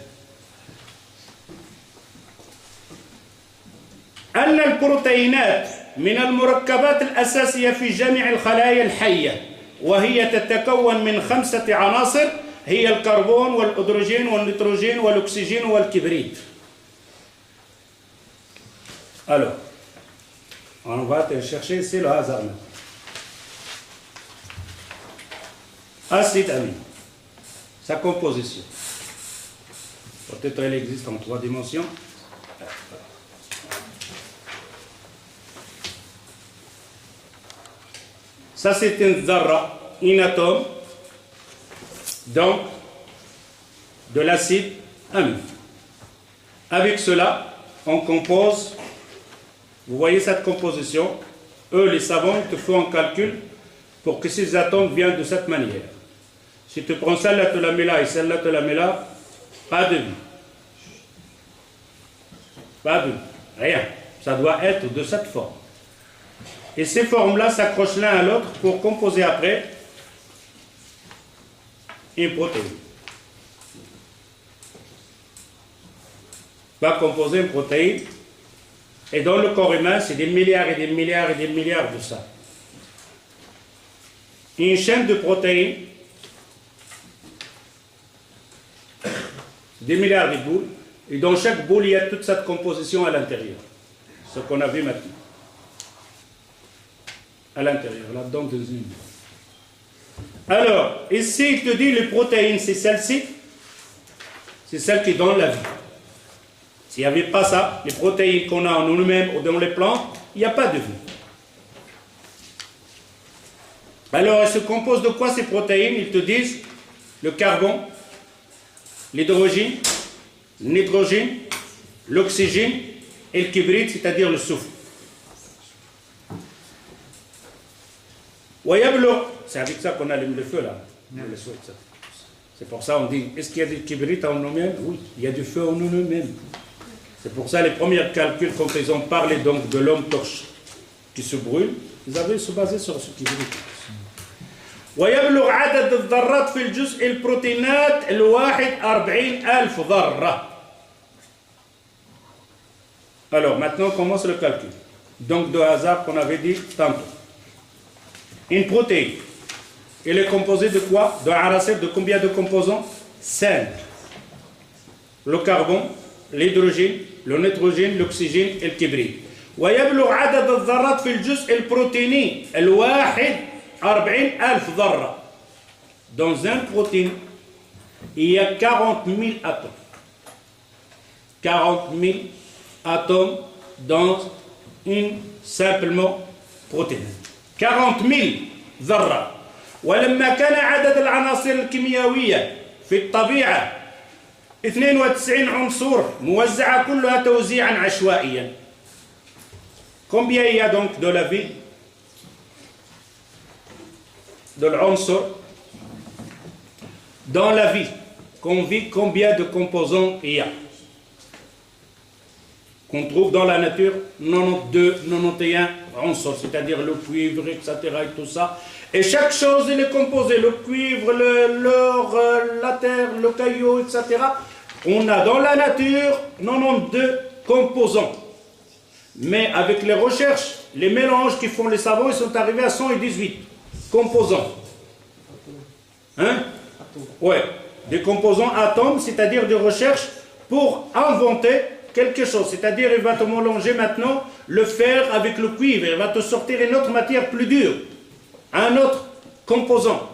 S2: أن البروتينات من المركبات الأساسية في جميع الخلايا الحية وهي تتكون من 5 عناصر هي الكربون والهيدروجين والنيتروجين والأكسجين والكبريت. Alors, on va te chercher ici le hasard maintenant. Acide amine, sa composition. Peut-être elle existe en 3 dimensions. Ça c'est une zarra, un atome, donc de l'acide amine. Avec cela, on compose, vous voyez cette composition, eux les savants ils te font un calcul pour que ces atomes viennent de cette manière. Si tu prends celle-là, tu la mets là et celle-là, tu la mets là, pas de vie. Pas de vie, rien. Ça doit être de cette forme. Et ces formes-là s'accrochent l'un à l'autre pour composer après une protéine. Va composer une protéine. Et dans le corps humain, c'est des milliards et des milliards et des milliards de ça. Une chaîne de protéines, des milliards de boules, et dans chaque boule, il y a toute cette composition à l'intérieur. Ce qu'on a vu maintenant. À l'intérieur, là-dedans, dans une. Alors, ici, il te dit les protéines, c'est celle-ci, c'est celle qui donne la vie. S'il n'y avait pas ça, les protéines qu'on a en nous-mêmes ou dans les plantes, il n'y a pas de vie. Alors, elles se composent de quoi ces protéines? Ils te disent le carbone, l'hydrogène, le nitrogène, l'oxygène et le kibrit, c'est-à-dire le soufre. C'est avec ça qu'on allume le feu là. C'est pour ça qu'on dit, est-ce qu'il y a du kibrit en nous-mêmes? Oui, il y a du feu en nous-mêmes. C'est pour ça les premiers calculs, quand ils ont parlé donc de l'homme torche qui se brûle, ils avaient se basé sur ce qu'ils voulaient. ويبلغ عدد الذرات في الجزء البروتينات الواحد 40,000 ذرة. Alors maintenant on commence le calcul. Donc de hasard qu'on avait dit tantôt. Une protéine, elle est composée de quoi? D'un racine de combien de composants? 5. Le carbone, l'hydrogène, le nitrogène, l'oxygène et le kibrit. ويبلغ عدد الذرات في الجزء البروتيني الواحد 40,000 ذرة. Dans un protéine, il y a 40 000 atomes. 40 000 atomes dans une simplement protéine. 40 000 ذرة. ولما كان عدد العناصر الكيميائية في الطبيعة 92 عنصر موزعة كلها توزيعا عشوائيا. Combien il y a donc de la vie? De l'عنصر. Dans la vie, qu'on vit, combien de composants il y a? Qu'on trouve dans la nature 92, 91 عنصر, c'est-à-dire le cuivre, etc. et tout ça. Et chaque chose, elle est composée, le cuivre, l'or, la terre, le caillou, etc. On a dans la nature 92 composants. Mais avec les recherches, les mélanges qui font les savants, ils sont arrivés à 118 composants. Hein? Ouais, des composants atomes, c'est-à-dire des recherches pour inventer quelque chose. C'est-à-dire, il va te mélanger maintenant le fer avec le cuivre, il va te sortir une autre matière plus dure, un autre composant.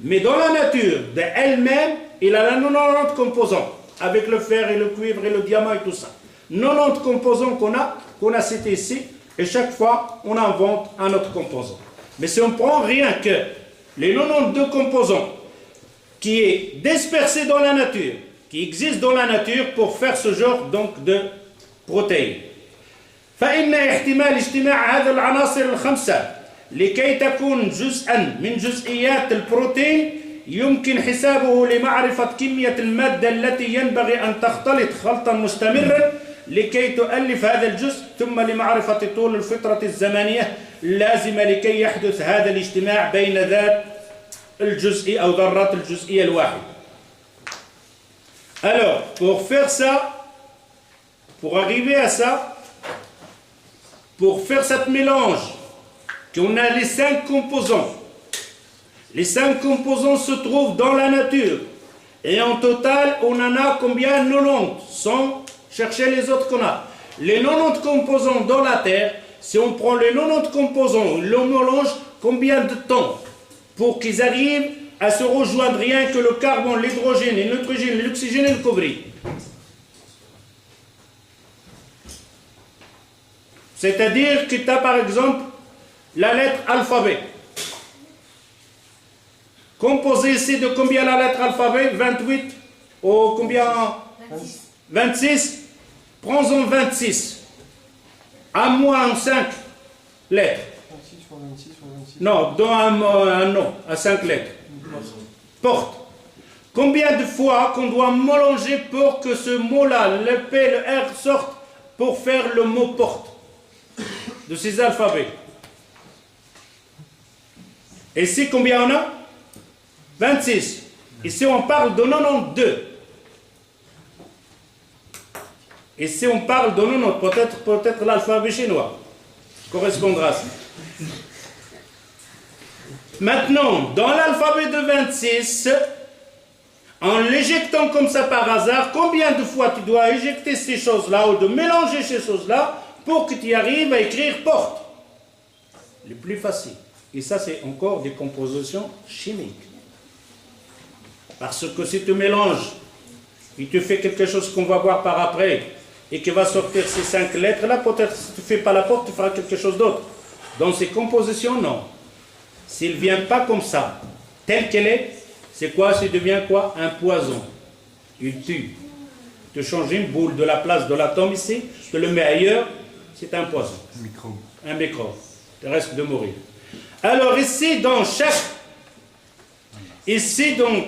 S2: Mais dans la nature d'elle-même, il a la 90 composants, avec le fer et le cuivre et le diamant et tout ça. 90 composants qu'on a cités ici, et chaque fois, on invente un autre composant. Mais si on prend rien que les 92 composants qui est dispersé dans la nature, qui existe dans la nature pour faire ce genre donc de protéines. فإن احتمال اجتماع هذه العناصر الخمسة لكي تكون جزءا من جزئيات البروتين يمكن حسابه لمعرفة كمية المادة التي ينبغي أن تختلط خلطا مستمرا لكي تؤلف هذا الجزء ثم لمعرفة طول الفترة الزمنية اللازمة لكي يحدث هذا الاجتماع بين ذات الجزئي أو ذرات الجزئية الواحد. Alors, pour faire ça, pour arriver à ça, pour faire ce mélange, qu'on a les 5 composants. Les 5 composants se trouvent dans la nature. Et en total, on en a combien? 90, sans chercher les autres qu'on a. Les 90 composants dans la Terre, si on prend les 90 composants, on le mélange, combien de temps pour qu'ils arrivent à se rejoindre rien que le carbone, l'hydrogène, le nitrogène, l'oxygène et le kibrit. C'est-à-dire que tu as par exemple la lettre alphabet. Composée ici de combien la lettre alphabet? 28 ou combien? 26. Prends-en 26. À moins 5 lettres.
S3: 26 fois 26 fois 26.
S2: Non, dans un nom, à 5 lettres. Porte. Combien de fois qu'on doit mélanger pour que ce mot-là, le P, le R, sortent pour faire le mot porte de ces alphabets? Ici, combien on a? 26. Ici, on parle de 92. Ici, on parle de 90. Peut-être l'alphabet chinois correspondra à ça. Maintenant, dans l'alphabet de 26, en l'éjectant comme ça par hasard, combien de fois tu dois éjecter ces choses-là ou de mélanger ces choses-là pour que tu arrives à écrire porte? Le plus facile. Et ça, c'est encore des compositions chimiques. Parce que si tu mélanges et tu fais quelque chose qu'on va voir par après et qui va sortir ces 5 lettres-là, peut-être si tu ne fais pas la porte, tu feras quelque chose d'autre. Dans ces compositions, non. S'il ne vient pas comme ça, telle qu'elle est, c'est quoi? Ça devient quoi? Un poison. Il tue. Tu changes une boule de la place de l'atome ici, tu le mets ailleurs, c'est un poison.
S3: Un microbe.
S2: Un microbe. Tu risques de mourir. Alors ici, dans chaque... Ici, donc,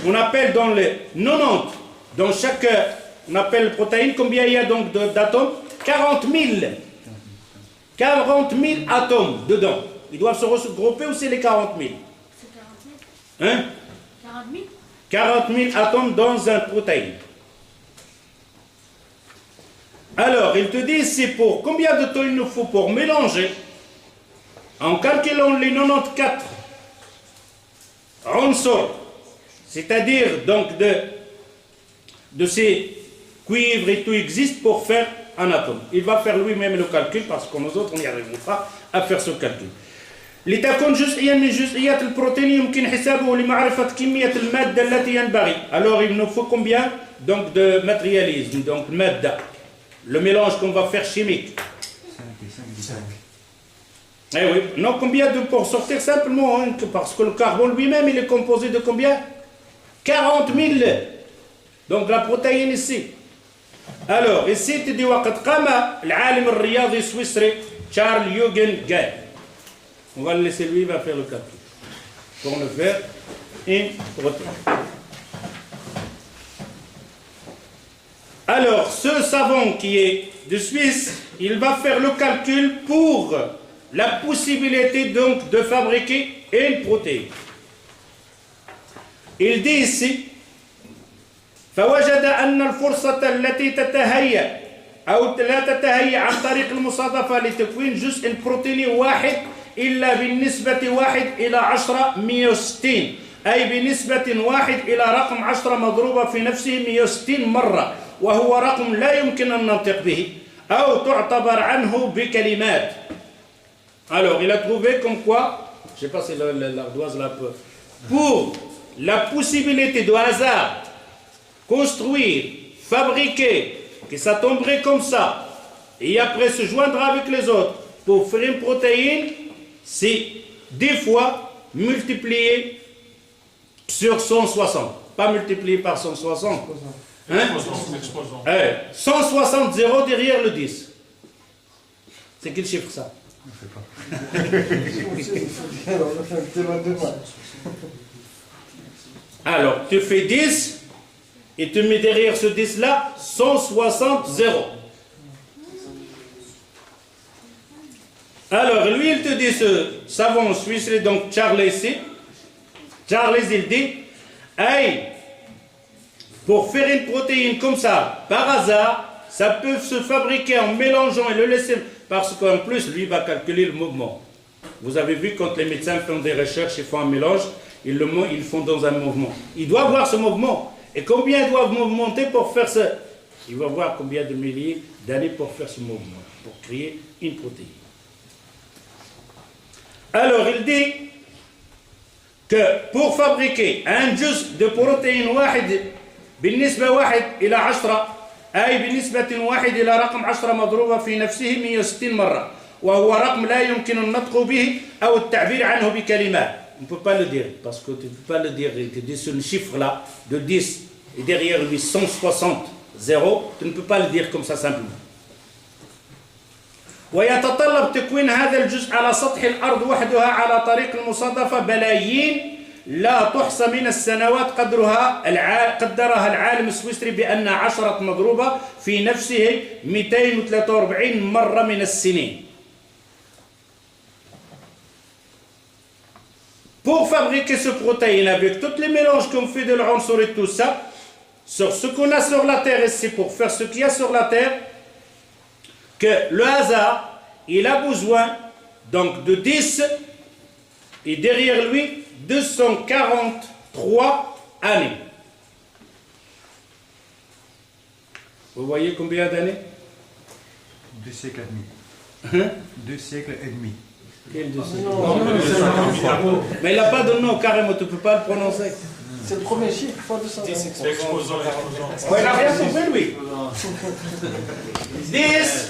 S2: on appelle dans les 90, dans chaque on appelle la protéine, combien il y a donc d'atomes? 40 000. 40 000 atomes dedans. Ils doivent se regrouper ou c'est les 40 000?
S4: C'est 40 000.
S2: Hein?
S4: 40 000.
S2: 40 000 atomes dans une protéine. Alors, il te dit, c'est pour combien de temps il nous faut pour mélanger, en calculant les 94 unsur, c'est-à-dire donc de ces cuivres et tout existe pour faire un atome. Il va faire lui-même le calcul parce que nous autres, on n'y arrivera pas à faire ce calcul. لتكون جزئيا من جزئيات البروتين يمكن حسابه لمعرفة كمية المادة التي ينبغي. Alors il nous faut combien donc de matérialisme, donc المادة, le mélange qu'on va faire chimique.
S3: 5.
S2: Eh oui, non, combien de pour sortir simplement, hein, parce que le carbone lui-même il est composé de combien? 40 000. Donc la protéine ici. Alors ici tu dis وقد قام العالم الرياضي السويسري تشارل يوغن جاي. On va le laisser lui, il va faire le calcul. Pour le faire, une protéine. Alors, ce savant qui est de Suisse, il va faire le calcul pour la possibilité donc de fabriquer une protéine. Il dit ici, فوجد أن الفرصة التي تتهيأ أو لا تتهيأ عن طريق المصادفة لتكوين جزء بروتيني واحد إلا بالنسبة 1 إلى 10 160 أي بنسبة 1 إلى رقم 10 مضروبة في نفسه 160 مرة وهو رقم لا يمكن أن ننطق به أو تعتبر عنه بكلمات. Alors il a trouvé comme quoi, je ne sais pas si l'ardoise là peut, pour la possibilité de hasard construire, fabriquer, que ça tomberait comme ça et après se joindra avec les autres pour faire une protéine, c'est 10 fois multiplié sur 160. Pas multiplié par 160. Hein? 160 0 derrière le 10. C'est quel chiffre ça? Alors, tu fais 10 et tu mets derrière ce 10 là 160 0. Alors, lui, il te dit, ce savant suisse, donc Charles ici, Charles, il dit, hey, pour faire une protéine comme ça, par hasard, ça peut se fabriquer en mélangeant et le laisser, parce qu'en plus, lui, il va calculer le mouvement. Vous avez vu, quand les médecins font des recherches, ils font un mélange, ils le font dans un mouvement. Ils doivent voir ce mouvement. Et combien ils doivent monter pour faire ça? Il va voir combien de milliers d'années pour faire ce mouvement, pour créer une protéine. Alors il dit que pour fabriquer un jus de protéine واحد بالنسبة 1 إلى 10 أي بنسبة 1 إلى رقم 10 مضروبة في نفسه 160 مرة وهو رقم لا يمكن النطق به أو التعبير عنه بكلمات. On ne peut pas le dire parce que tu ne peux pas le dire. Tu dis ce chiffre là de 10 et derrière lui 160 0, tu ne peux pas le dire comme ça simplement. ويتطلب تكوين هذا الجزء على سطح الأرض وحدها على طريق المصادفة بلايين لا تحصى من السنوات قدرها العالم السويسري بأن 10 مضروبة في نفسه 243 مرة من السنين. Pour fabriquer ce protéine avec tous les mélanges qu'on fait de l'unsur et tout ça, sur ce qu'on a sur la terre ici, pour faire ce qu'il y a sur la terre, que le hasard, il a besoin donc de 10 et derrière lui 243 années. Vous voyez combien d'années?
S3: 2 siècles et demi.
S2: Hein?
S3: 2 siècles et demi.
S2: Quel 2 siècles? Mais il n'a pas de nom carrément, tu ne peux pas le prononcer.
S3: C'est le premier chiffre, fois 200.
S5: C'est exposant.
S2: Ouais, il n'a rien compris lui. 10.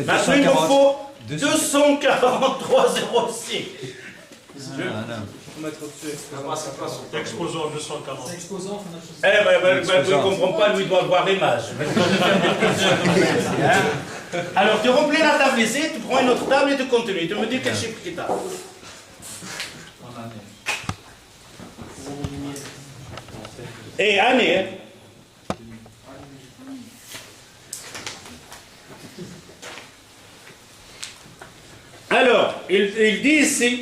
S2: Maintenant il nous faut 243,06.
S5: Exposant 240.
S2: Eh ben, il ne comprend pas, lui, il doit voir l'image. Alors, tu remplis la table ici, tu prends une autre table et tu continues. Tu me dis quel chiffre qui t'a. Et année, hein? il dit ici,